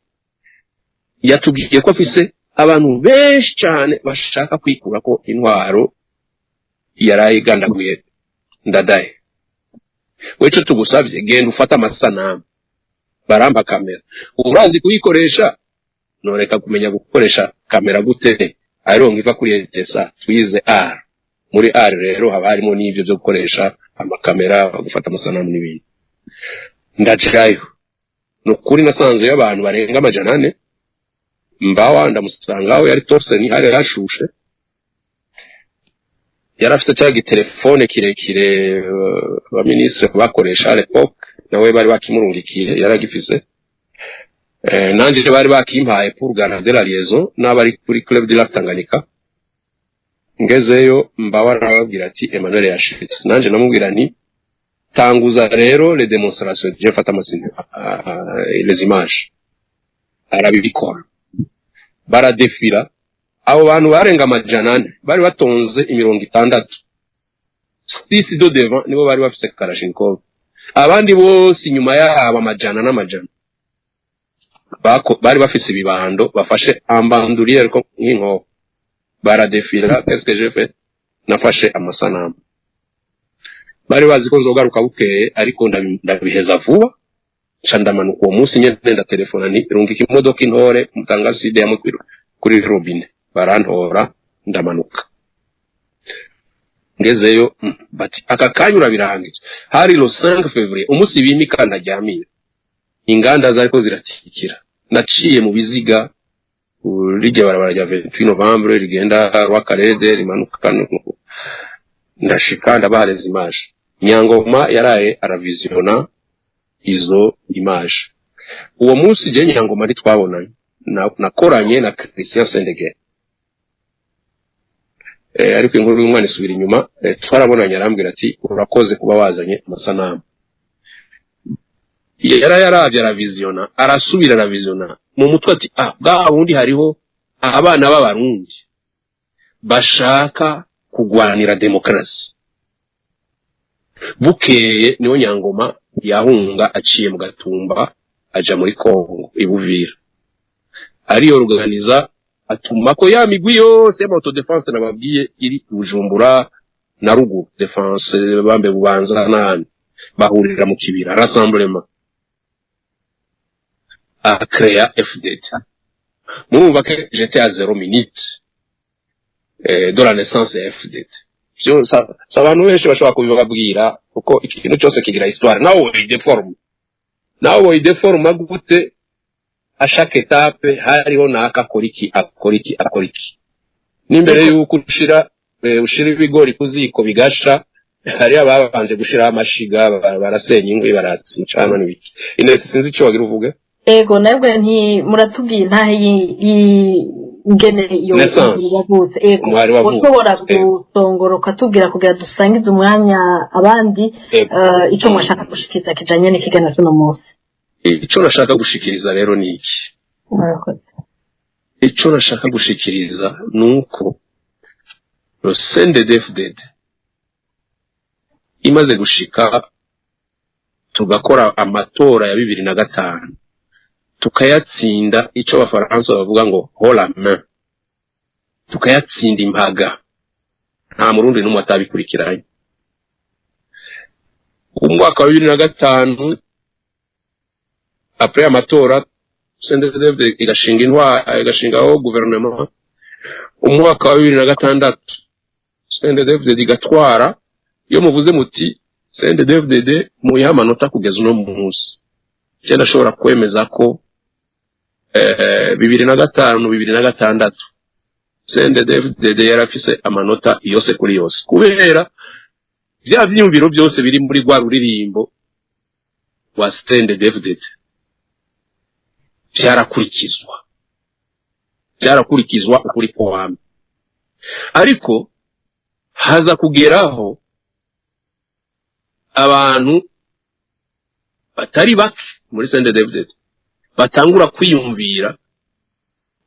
yatubwiye ko afise abantu benshi cyane bashaka kwikura ko intwaro yarayigandaguye Ndadaye. Wewe cyo tugusabye genda ufata amasanamu baramba kamera, urazi kuyikoresha noreka kumenya gukoresha kamera gute, aronka iva kuri ETSA twize R. Muri R rero haba harimo n'ivyo byo gukoresha amakamera gufata amasanamu n'ibindi. Ndajayo nukuri nasanze y'abantu barenga 400. Mbawa ndamusangaho yari Torsen hari rashushe, yarafise cyagi telefone kirekire ba ministre bakoresha à l'époque, nawe bari bakimurungikiye yaragifise. Nanje bari bakimpaye pour garder la liaison n'abari kuri Club de la Tanganyika. Ngezeyo Mbawa arababwira ati Emmanuel yashitse, nanje namubwira nti tanguza rero les démonstrations, je fata amasine les images arabikora baradefira. Abo bantu barenga 400 bari batonze 60. 6 do devant nibo bari bafise Kalashnikov, abandi bose inyuma yabo amajana n'amajana bari bafise ibibando bafashe ambanduriye ariko nk'inko baradefira. Qu'est-ce que j'ai fait? Nafashe amasanamu. Bari bazi ko nzogaruka bukeye ariko ndabiheza vuba, candamanuka uwo munsi nyene ndatelefona ni rungika imodoka intore mutanga side yamukwiru kuri robine, barantora ndamanuka. Ngezeyo bati aka kanyura birangije, hari lo 5 février umunsi bimika ndaryamira, inganda zariko zirakikira, naciye mu biziga urige barabara rya 28 Novembre rigenda Rwakarede rimanuka ndashika ndabahareza image. Nyangoma yaraye aravisiona izo image. Uwo munsi je Nyangoma ari twabonanye nakoranye na Christian Sendege, ariko inkuru y'umwana isubira inyuma. Twarabonanye arambwira ati urakoze kuba wazanye amasanamu. Yaravye aravisiona arasubira aravisiona mu mutwe ati bwa wundi hariho abana b'abarundi bashaka kugwanira demokrasi. Bukeye niho Nyangoma yahunga aciye mu Gatumba aja muri Kongo ibuvira, ari organiza atuma ko ya migwi yose y'autodefense nababwiye iri Bujumbura na Ruguru defense bambe bubanza nani bahurira mu kibira rassemblement a créer FDT. Murumva que j'étais à 0 minutes de la naissance de FDT. Byo abantu benshi bashobora kubibabwira kuko ikintu cyose kigira histoire, nawe ideforme gute à chaque étape hariho nakakoriki akoriki. Nimbere yuko ushira ibigori kuziko bigasha, hari ababanje gushira amashiga barasenya ingwe baratsincana n'ibiki. Inese sinzi cyo wagira uvuge. Ego nabwo nti muratubwiye ntahe ingene iyo yavutse. Ego ushobora gusongoroka tubwira kugira dusangize umwanya abandi ico mwashaka gushikiriza kijanye n'ikiganiro cy'uno munsi. Ico nashaka gushikiriza rero ni iki? Ico nashaka gushikiriza nuko le CNDD-FDD imaze gushika tugakora amatora ya 2005 tukayatsinda, ico abafaransa bavuga ngo haut la main, tukayatsinda impaga nta murundi n'umwe atabikurikiranye. Umwaka wa 2005 après amatora CNDD-FDD igashingaho guverinoma. Umwaka wa 2006 CNDD-FDD igatwara. Iyo muvuze muti CNDD-FDD muyiha amanota kugeza uno munsi, cyenda ashobora kwemeza ko 2005 2006 CNDD-FDD yarafise amanota yose kuri yose, kubera vya vyiyumviro byose biri muri gwa ruririmbo wa CNDD-FDD byarakurikizwa ukuri kw'amwe. Ariko haza kugeraho abantu batari bake muri CNDD-FDD batangura kwiyumvira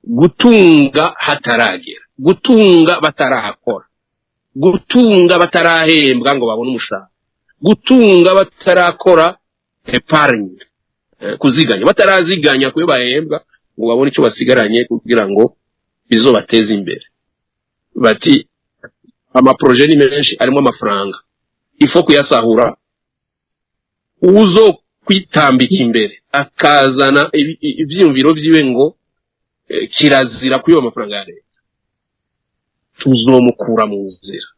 gutunga hataragera, gutunga batarahakora, gutunga batarahembwa ngo babone umushahara, gutunga batarakora epargne, kuziganya bataraziganya kuyo bahembwa ngo babone icyo basigaranye kugira ngo bizobateze imbere. Bati amaproje ni menshi arimo amafaranga, ifo kuyasahura, uzo kwitambika imbere akazana ivyumviro vyiwe ngo kirazira kuyo amafaranga ya leta, tuzomukura mu nzira.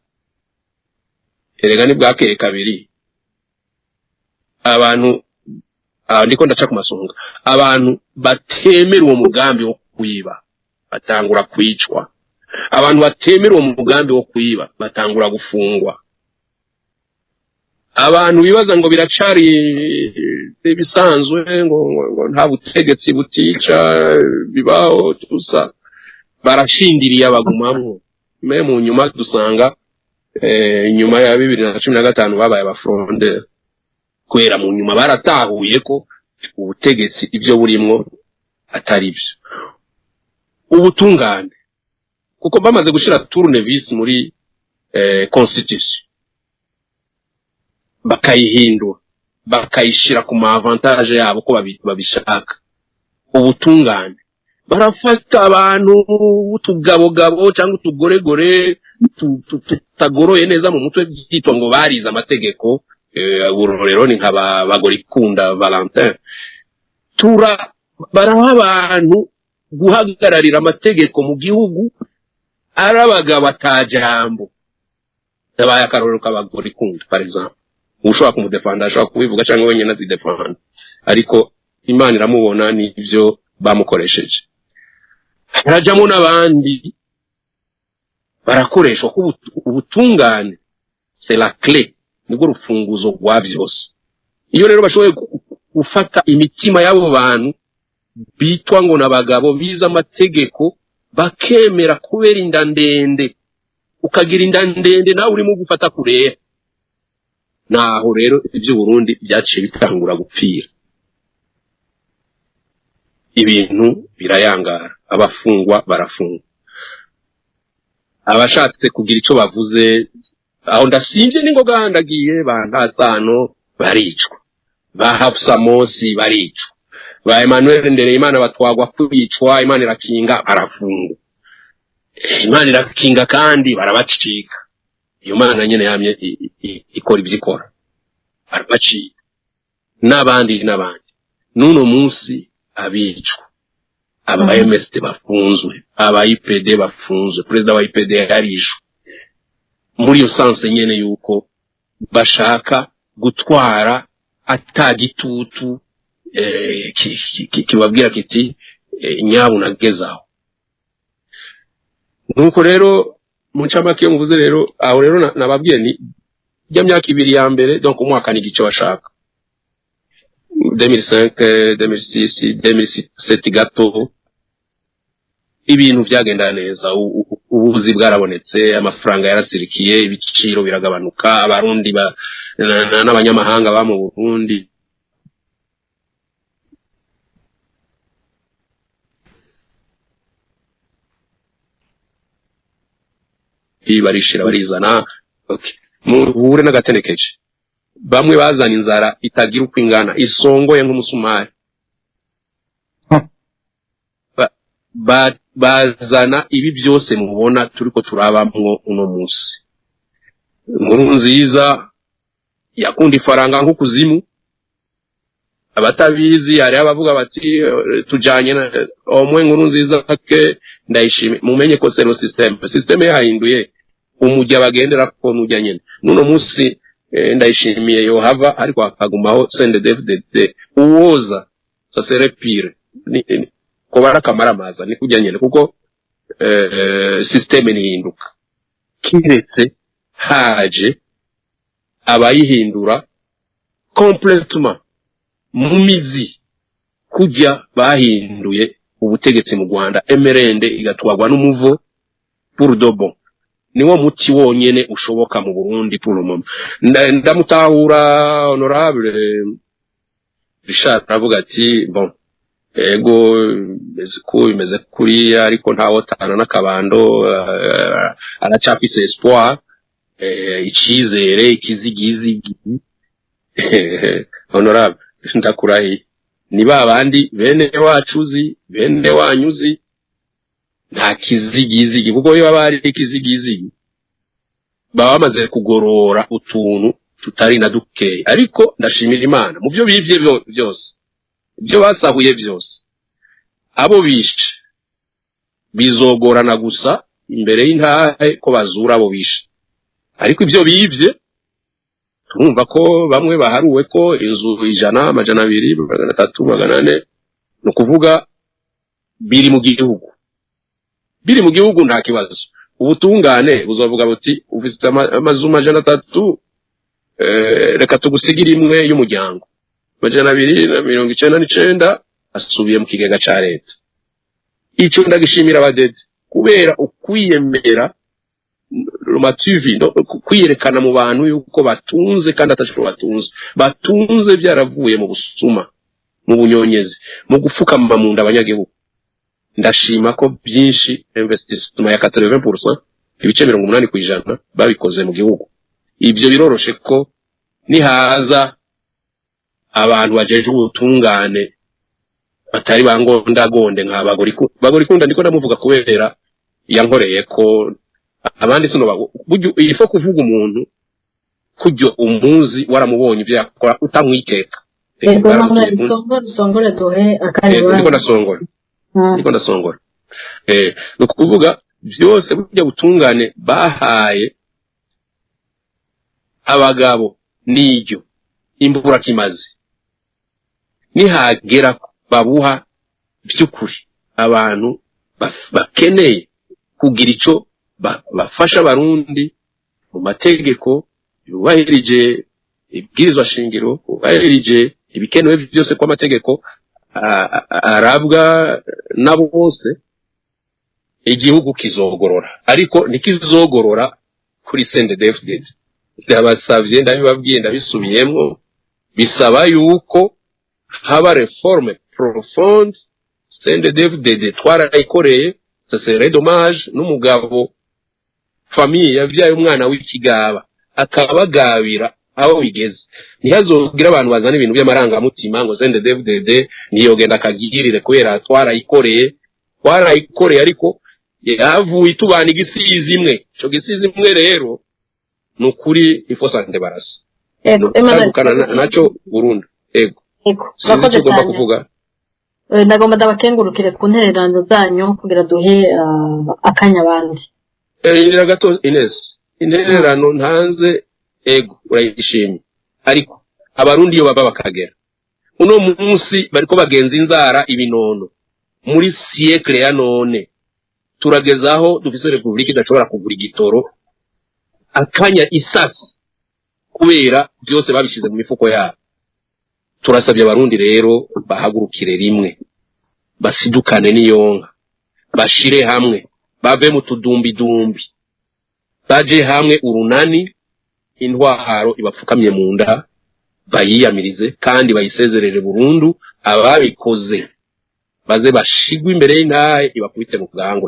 Erega ni bwakeye kabiri abantu ndiko ndaca ku masonga, abantu batemera uwo mugambi wo kwiba batangura kwicwa, abantu batemera uwo mugambi wo kwiba batangura gufungwa, abantu bibaza ngo biracari bisanzwe ngo nta butegetsi butica bibaho tusa, barashindiriye abagumamwo. Mu nyuma dusanga nyuma ya 2015 babaye abafronde, kwera mu nyuma baratahuye ko ubutegetsi ibyo burimwo atari byo. Ubutungane kuko bamaze gushira tournevis muri constitution, bakayihindura bakayishira ku avantage yabo ko babishaka. Ubutungane barafata abantu utugabo cyangwa utugoregore tutagoroye neza mu mutwe byitwa ngo bariza amategeko. Urorero ni nkaba bagorikunda Valentin, baraha abantu guhagararira amategeko mu gihugu arabaga batajambo. Nabaye akarorero k'abagorikunda par exemple, ushobora kumudefanda ashobora kubivuga cyangwa wenyine azidefanda, ariko Imana iramubona n'ivyo bamukoresheje. Harajamo n'abandi barakoreshwa ko ubutungane c'est la clé, nibwo rufunguzo rwa byose. Iyo rero bashoboye gufata imitima y'abo bantu bitwa ngo nabagabo biza amategeko bakemera kubera inda ndende, ukagira inda ndende nawe urimo gufata kurera, naho rero ibyo Burundi byaciye bitangura gupfira, ibintu birayangara, abafungwa barafungwa, abashatse kugira icyo bavuze aho ndasinje ningoga ndagiye bantasano baricwa, ba Hafsa Mosi baricwa, ba Emmanuel Ndereyimana batwagwa kwicwa, Imana irakinga arafungwa, Imana irakinga kandi barabacika. Iyo Mana nyene yamye ikora ibyikora arabacika n'abandi nuno munsi abicwa, aba MST bafunzwe, aba IPD bafunzwe, president wa IPD yarishwe, muri yo sanse nyene yuko bashaka gutwara atagitutu kibabwira kiti nyabu nagezaho. Nuko rero muncamake muvuze rero aho rero nababwiye ni jya myaka ibiri ya mbere, donc umwaka ni gice bashaka 2005 2006 2007 gato ibintu byagenda neza, ubuzi bwarabonetse, amafaranga yarasirikiye, ibiciro biragabanuka, abarundi n'abanyamahanga ba mu Burundi barishira barizana. Okay, muhure n'agatenekeje, bamwe bazana inzara itagira uko ingana, isongoye nk'umusumari, bazana ibi byose mubona turiko turabamwo uno munsi. Inkuru nziza yakunda ifaranga nk'ukuzimu, abatabizi hari abavuga bati tujanye na omwe inkuru nziza ke ndayishime mumenye ko sero system yahinduye umujya bagendera ko mujya nyene nuno munsi ndayishimiye yo hava ariko akagumaho CNDD-FDD uwoza ça serait pire ko barakamara amaza ni kujya nyene kuko system nihinduka kiretse haje abayihindura complètement mumizi kujya bahinduye ubutegetsi mu Rwanda emerende igatwagwa n'umuvo pour de bon niwo muti wonyene ushoboka mu Burundi pour le moment. Ndamutahura honorable Richard avuga ati bon ego imeze kuri ariko ntawo tana nakabando aracafise espoir ikizere ikizigizi honorable ndakurahi ni babandi bene wacuzi bene wanyuzi nta kizigizi kuko iyo bari ikizigizi baba bamaze kugorora utuntu tutari na duke ariko ndashimira Imana mu byo bivye byose ibyo basahuye byose abo bishe bizogorana gusa imbere y'intahe ko bazura abo bishe ariko ibyo bivye turumva ko bamwe baharuwe ko inzu 100 amajana 200 300 400 no kuvuga biri mu gihugu nta kibazo ubutungane buzovuga buti ufite amazu 300 reka tugusigira imwe y'umuryango 299 asubiye mu kigega ca leta ico ndagishimira abadede kubera ukwiyemera rumativi no kwiyerekana mu bantu yuko batunze kandi atashwe batunze byaravuye mu busuma mu bunyonyezi mu gufukama mu nda abanyagihugu ndashima ko byinshi investissement ya 80% ibice 80% babikoze mu gihugu ibyo biroroshe ko nihaza abantu bajeje ubutungane batari bangondagonde nk'abagorikunda ndiko ndamuvuga kubera yankoreye ko abandi sino ifo kuvuga umuntu kujyo umuzi waramubonye ibyo yakora utamwikeka songora dohe akari niko ndasongora no kuvuga byose burya butungane bahaye abagabo n'iryo imbura kimazi nihagera babuha by'ukuri abantu bakeneye kugira ico bafasha abarundi mu mategeko yubahirije ibwirizwa shingiro yubahirije ibikenewe byose kwa mategeko arabwa nabo bose igihugu kizogorora ariko nikizogorora kuri CNDD-FDD ndabasavye ndabibabwiye ndabisubiyemwo bisaba yuko haba reforme profonde CNDD-FDD twarayikoreye ça serait dommage n'umugabo famille yavyaye umwana w'ikigaba akabagabira aho bigeze ntihazogira abantu bazana ibintu by'amaranga mutima ngo CNDD-FDD niyogenda akagirire kubera twarayikoreye ariko yavuye tubana igisizi imwe cyo gisizi imwe rero nukuri ifosante barasa naco Burundi ego bakoze kuvuga ndagomba ndabakengurukire ku ntererano zanyu kugira duhe akanya abandi gato Ines intererano ntanze ego urayishimye ariko abarundi yo baba bakagera uno munsi bariko bagenza inzara ibinono muri siècle ya none turagezaho dufise republique idashobora kugura igitoro akanya isasi kubera byose babishize mu mifuko yabo turasabye abarundi rero bahagurukire rimwe basidukane n'iyonka bashire hamwe bave mu tudumbi baje hamwe urunani intwaro ibapfukamye mu nda bayiyamirize kandi bayisezerere burundu ababikoze baze bashigwe imbere y'intahe ibakubite mu bwangu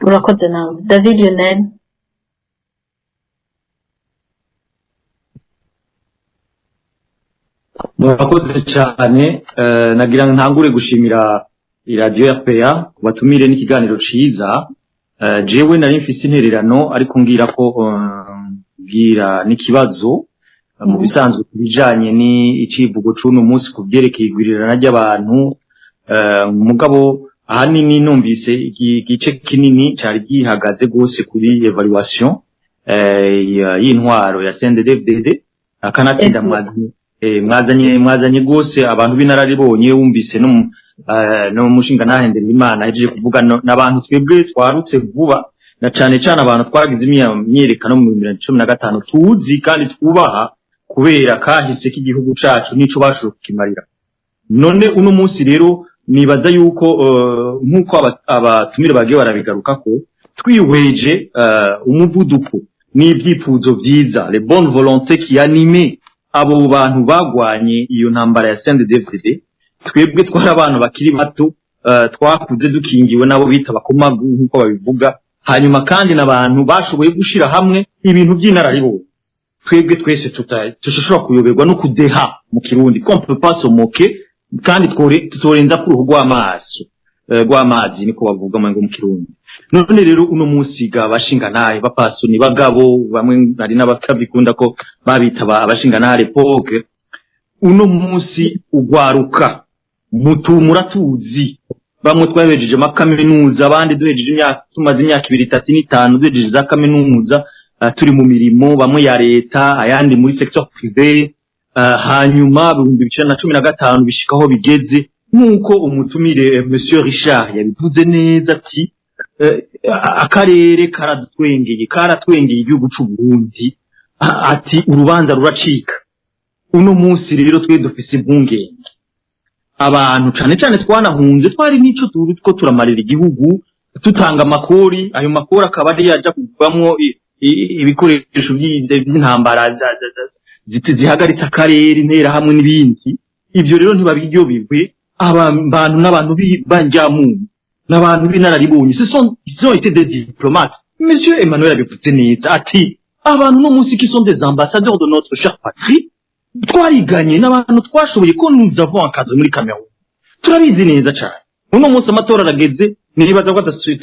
urakoze nawe David Lionel murakoze cyane nagira ntangure gushimira radio RPA kubatumire n'ikiganiro ciza. Jewe nari mfise intererano ariko ngira ko bwira n'ikibazo mu bisanzwe kubijanye ni icivugo c'uno munsi kubyerekeye igwirirana ry'abantu. Mugabo ahanini numvise igice kinini cyari gihagaze gose kuri evaluation y'intwaro ya CNDD-FDD akanatinda mwazanye gose abantu binararibonye wumvise no mushinga nahendera Imana yaje kuvuga n'abantu twebwe twarutse vuba na cane abantu twagize imyerekano mu 2015 tuzi kandi twubaha kubera kahise k'igihugu cacu nico bashoboye kukimarira. None uno munsi rero nibaza yuko nkuko abatumire bagiye barabigaruka ko twihweje umuvuduko n'ibyifuzo vyiza les bonnes volontés qui anime abo bantu bagwanye iyo ntambara ya CNDD-FDD. Twebwe twari abantu bakiri bato twakuze dukingiwe nabo bita bakomagu nkuko babivuga, hanyuma kandi n'abantu bashoboye gushira hamwe ibintu by'inararibonye. Twebwe twese tushobora kuyoberwa no kudeha mu Kirundi qu'on peut pas se moquer, kandi tutorenza ku ruhu rw'amazi niko bavuga mu Kirundi. None rero uno munsi bashinga naye bapasoni bagabo bamwe ari n'abakabikunda ko babita abashinga epoque. Uno munsi ugwaruka muratuzi bamwe twabejeje makaminuza abandi duhejeje tumaze imyaka 2-3-5 duhejeje za kaminuza turi mu mirimo bamwe ya leta ayandi muri secteur privé. Hanyuma 2015 bishikaho bigeze nkuko umutumire Monsieur Richard yabivuze neza ati akarere karatwengeye igihugu c'u Burundi, ati urubanza ruracika. Uno munsi rero twe dufise impungenge abantu cane twanahunze twari nico turutko turamarira igihugu tutanga makori, ayo makori akaba ari yaja kuvamwo ibikoresho by'intambara zihagaritse akarere intera hamwe n'ibindi. Ivyo rero ntibabiryo bigwe abantu n'abantu banjamu n'abantu binararibonye. Ils ont été des diplomates. Monsieur Emmanuel abivuze neza ati abantu no munsi qui sont des ambassadeurs de notre chère patrie. Twariganye n'abantu twashoboye ko nous avons encadré muri Cameroun. Turabizi neza cyane. Uno munsi amatora arageze nibaza ko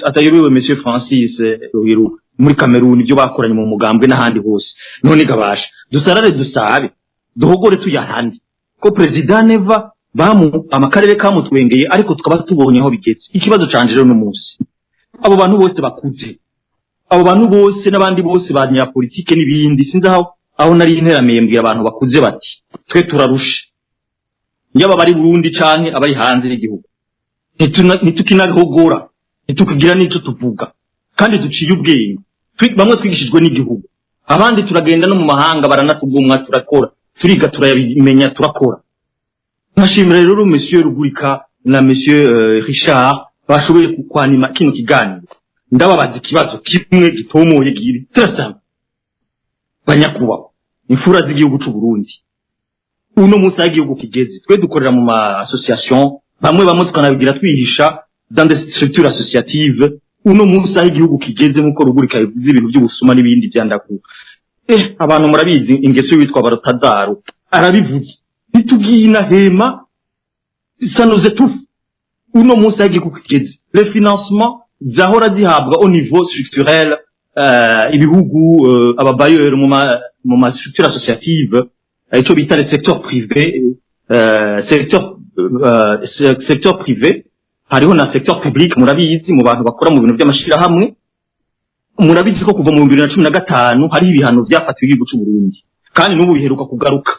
atayobewe Monsieur Francis Rohero muri Cameroun ibyo bakoranye mu mugambwe n'ahandi hose. None gabasha dusarare dusabe duhogore tuyahandi ko president neva amakarere kamutwengeye ariko tukaba tubonye aho bigeze. Ikibazo canje rero no munsi abo bantu bose bakuze, abo bantu bose n'abandi bose banya politike n'ibindi sinzi aho nari interamiye mbwira abantu bakuze bati twe turarusha yaba bari Burundi canke abari hanze y'igihugu nitukinagogora nitukigira nico tuvuga kandi duciye ubwenge. Bamwe twigishijwe n'igihugu abandi turagenda no mu mahanga baranatugumwa turakora turiga turabimenya turakora. Nashimira rero Monsieur Rugurika na Monsieur Richard bashoboye kukwanima kino kiganiro. Ndababaza ikibazo kimwe gitomoye giri trasam banyakuba imfura z'igihugu c'u Burundi. Uno munsi y'igihugu kigeze twe dukorera mu ma association bamwe tukanabigira twihisha dans des structures associatives. Uno munsi y'igihugu kigeze nkuko Rugurika bivuze ibintu by'ubusuma n'ibindi byandaku. Abantu murabizi ingeso yitwa barotazaro arabivuze nitugina hema sanoze tu. Uno munsi y'igihugu kigeze le financement zahora zihabwa au niveau structurel ibihugu ababayeur mu ma structure associative icyo bita le secteur privé secteur privé hariho na secteur public. Murabizi mu bantu bakora mu bintu by'amashira hamwe murabizi ko kuva mu 2015 hari ibihano byafatiwe igihugu cy'u Burundi kandi n'ubu biheruka kugaruka.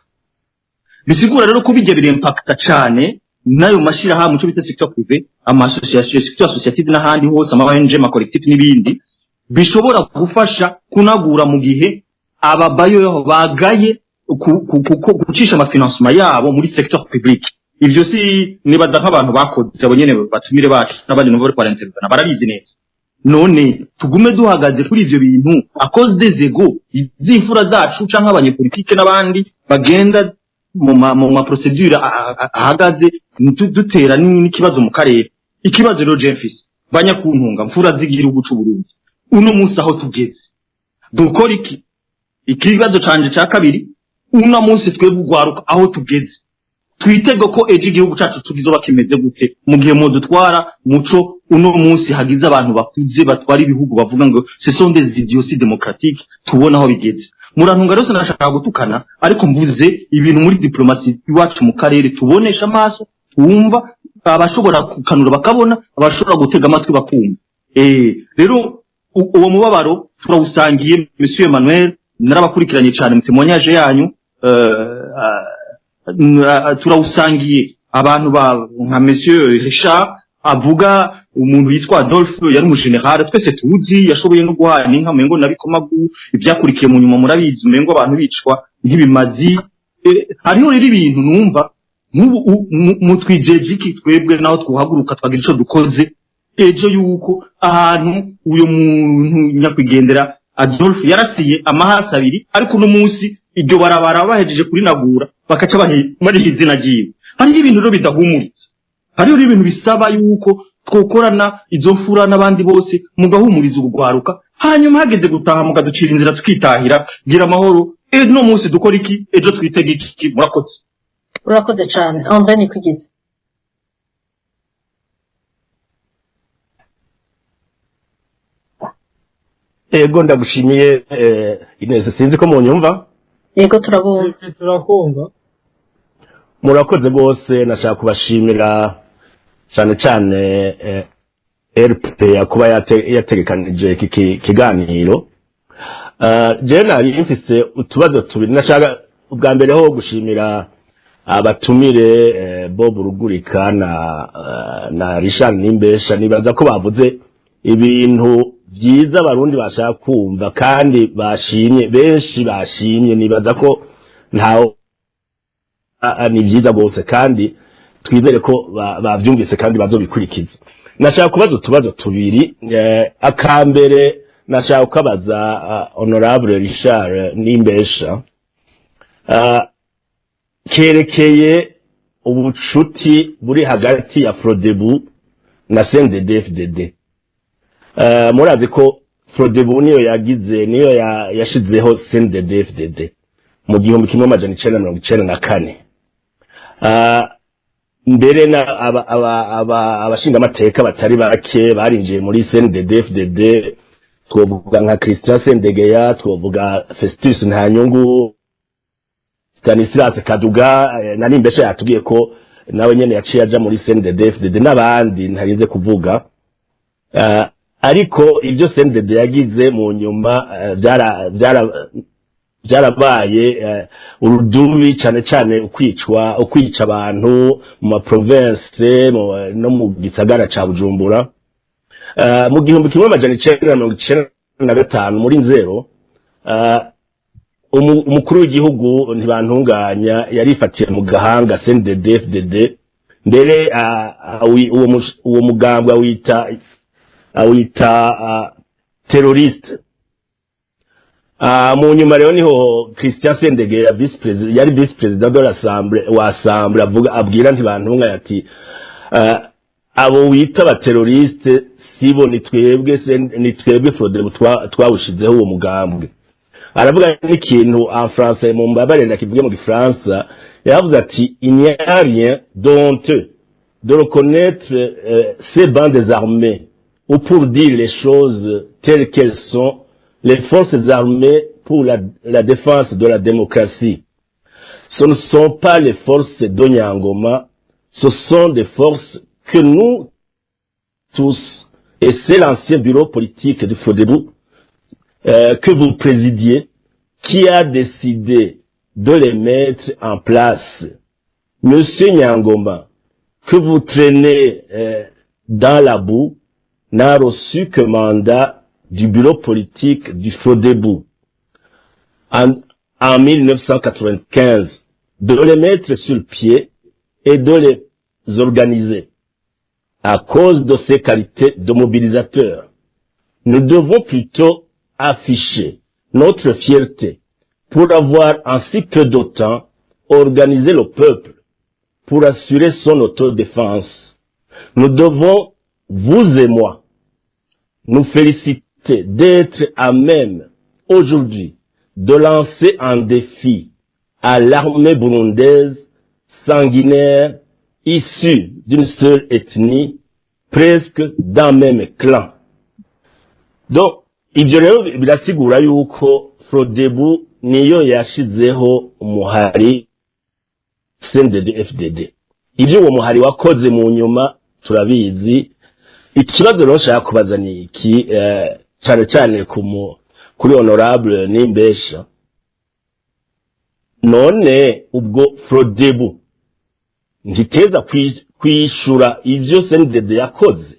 Bisigura rero ko bijya biri impacta cyane nayo mashira hamwe cyo bita secteur privé ama association secteur associative n'ahandi hose ama ONG ma collectif n'ibindi bishobora gufasha kunagura mu gihe ababayo bagaye kucisha ama financement yabo muri secteur public. Ivyo si nibaza nk'abantu bakoze abo nyene batumire bacu n'abandi no bari kwarenterezana barabizi neza. None tugume duhagaze kuri ivyo bintu à cause des égos z'imfura zacu canke abanyepolitike n'abandi bagenda mu ma procedure ahagaze dutera n'ikibazo mu karere. Ikibazo rero Jeffis banyakuntunga mfura z'igihugu c'u Burundi uno munsi aho tugeze dukora ikibazo canje ca kabiri uno munsi twebwe ugwaruka aho tugeze twitege ko ejo igihugu cyacu tugizoba kimeze gute mu gihe mu dutwara muco uno munsi hagize abantu bakuze batwara ibihugu bavuga ngo ce sont des idioties démocratiques tubona aho bigeze murantunga rero nashaka gutukana ariko mvuze ibintu muri diplomasi iwacu mu karere tubonesha amaso twumva abashobora kukanura bakabona abashobora gutega amatwi bakumva rero uwo mubabaro turawusangiye Monsieur Emmanuel narabakurikiranye cyane mu témoignage yanyu turawusangiye abantu nka Monsieur Richard avuga umuntu yitwa Adolphe yari mu general twese tuzi yashoboye no guhana inka mengo nabikomagu ibyakurikiye mu nyuma murabizi mengo abantu bicwa nk'ibimazi hariho rero ibintu numva mutwijeje iki twebwe naho twuhaguruka twagira ico dukoze ejo yuko ahantu uyo muntu nyakwigendera Adolphe yarasiye amahasa abiri ariko no munsi iryo barabara bahejeje kurinagura bakaca bari izina giye hari ibintu rero bidahumuritse hari ibintu bisaba yuko twokorana izo mfura n'abandi bose mugahumuriza ubugwaruka hanyuma hageze gutaha mugaducira inzira tukitahira gira amahoro no munsi dukora iki ejo twitege iki urakoze cyane André Nikwigize ego ndagushimiye Ineze sinzi ko munyumva yego turakumva murakoze rwose nashaka kubashimira cyane cyane RP yakuba yategekanije iki kiganiro je nari mfise utubazo tubiri nashaka ubwa mbere ho gushimira abatumire Bob Rugurika na Richard Nimbesha nibaza ko bavuze ibintu byiza abarundi bashaka kumva kandi bashimye benshi bashimye nibaza ko ntaho ni byiza bose kandi twizere ko bavyumvise kandi bazobikurikiza nashaka kubaza utubazo tubiri akambere nashaka kubaza honorable Richard Nimbesha kerekeye ubucuti buri hagati ya Frodebu na CNDD-FDD murazi ko Frodebu niyo yashizeho CNDD-FDD mu 1994 mbere na abashinga amateka batari bake barinjiye muri CNDD-FDD twovuga nka Christian Sendegeya twovuga Festus Ntanyungu Stanislas Kaduga na Nimbesha yatubwiye ko nawe nyene yaciye aja muri CNDD-FDD n'abandi ntarize kuvuga ariko ibyo CNDD yagize mu nyuma byarabaye urudubi cyane cyane ukwica abantu mu ma province no mu gisagara ca Bujumbura mu 1995 muri Nzero umukuru w'igihugu ntibantunganya yarifatiye mu gahanga CNDD-FDD mbere uwo mugambwe awita terroriste mu nyuma rero niho Christian Sendege yari vice president de l'Assemblée abwira ntibantunganya ati abo wita ba terroriste sibo ni twebwe Frodebu twawushizeho uwo mugambwe aravuga n'ikintu en français mu mbabare ndakivuge mu gifaransa yavuze ati il n'y a rien d'honteux de reconnaître ces bandes armées ou pour dire les choses telles qu'elles sont les forces armées pour la défense de la démocratie. Ce ne sont pas les forces d'Onyangoma, ce sont des forces que nous tous, et c'est l'ancien bureau politique du Frodebu que vous présidiez, qui a décidé de les mettre en place. Monsieur Nyangoma, que vous traînez dans la boue, n'a reçu que mandat du bureau politique du Frodebu en 1995 de les mettre sur le pied et de les organiser. À cause de ses qualités de mobilisateur, nous devons plutôt afficher notre fierté pour avoir en si peu de temps organisé le peuple pour assurer son autodéfense. Nous devons, vous et moi, nous féliciter d'être à même aujourd'hui de lancer un défi à l'armée burundaise sanguinaires issus d'une seule ethnie, presque d'un même clan. Donc, ivyo rero birasigura yuko Frodebu niyo yashizeho umuhari CNDD-FDD. Ivyo uwo muhari wakoze mu nyuma turabizi. Ikibazo rero nshaka kubaza ni iki, cyane cyane kuri honorable Nimbesha. None ubwo Frodebu ntiteza kwishura ivyo CNDD yakoze,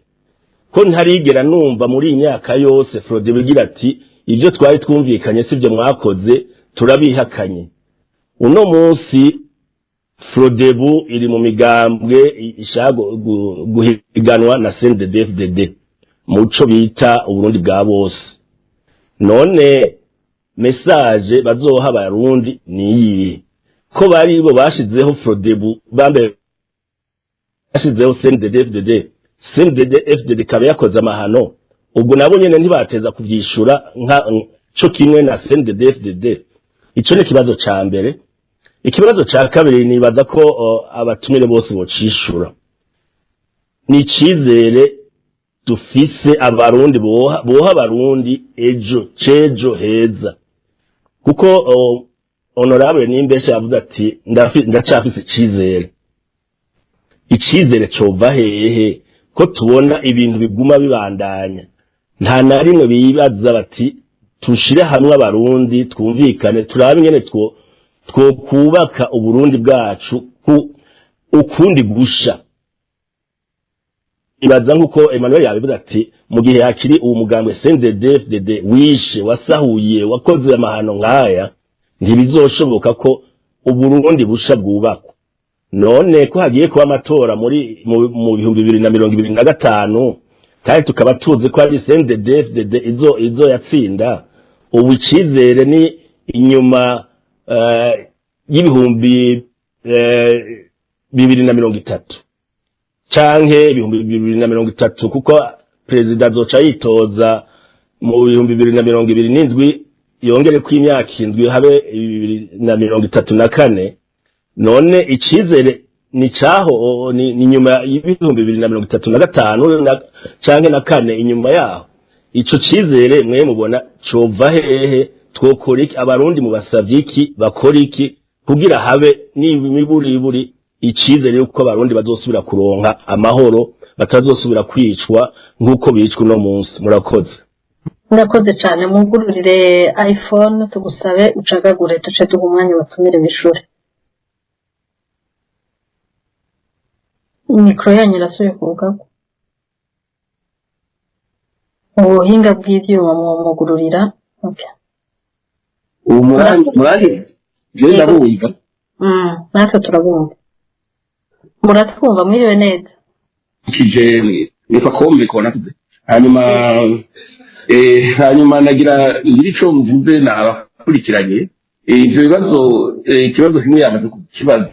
ko ntarigera numva muri imyaka yose Frodebu igira ati ivyo twari twumvikanye sivyo mwakoze turabihakanye. Uno munsi Frodebu iri mu migambwe ishaka guhiganwa na CNDD-FDD muco bita Uburundi bwa bose. None message bazoha abarundi niyi ko bari bo bashizeho Frodebu bambe bashizeho CNDD-FDD kabe yakoze amahano, ubwo nabo nyene ntibateza kuvyishura nka co kimwe na CNDD-FDD. Ico ni kibazo ca mbere. Ikibazo ca kabiri nibaza ko abatumire bose bocishura. Ni cizere dufise abarundi boha abarundi cejo heza. Kuko honorable Nimbesha yavuze ati ndacafise cizere. Icizere cova hehe ko tubona ibintu biguma bibandanya. Nta na rimwe bibaza bati tushire hamwe abarundi twumvikane turabe nyene twokubaka Uburundi bwacu ukundi gusha. Ibaza nkuko Emmanuel yabivuze ati mu gihe yakiri uwo mugambwe CNDD-FDD wishe wasahuye wakoze amahano nkaya ntibizoshoboka ko Uburundi busha bwubakwa. None ko hagiye kuba amatora mu 2025 kandi tukaba tuzi ko ari CNDD-FDD izo yatsinda, ubu icizere ni inyuma y'ibihumbi 2030 canke ibihumbi 2030 kuko president azoca yitoza mu 2027 yongere ku imyaka 7 habe 2034. None icizere ni caho ni nyuma y'ibihumbi 2035 canke na kane inyuma yaho. Ico cizere mwe mubona cova hehe? Twokora iki? Abarundi mu basavye iki? Bakora iki kugira habe n'imiburiburi icizere yuko abarundi bazosubira kuronka amahoro, batazosubira kwicwa nkuko bicwa no munsi. Murakoze cyane. Mugururire iPhone tugusabe ucagagure tuce duha umwanya batumire b'ishure. Mikro yanyu irasubiye kuvugako. Ubuhinga bw'ivyuma mugururira. Okay. Murari je ndabumva. Natwe turabumva. Muratwumva mwiriwe neza. Kijeni nifa kombe ko nakuze. Hanyuma nagira ico mvuze na abakurikiranye ivyo bibazo ikibazo kimwe yamaze kukibaza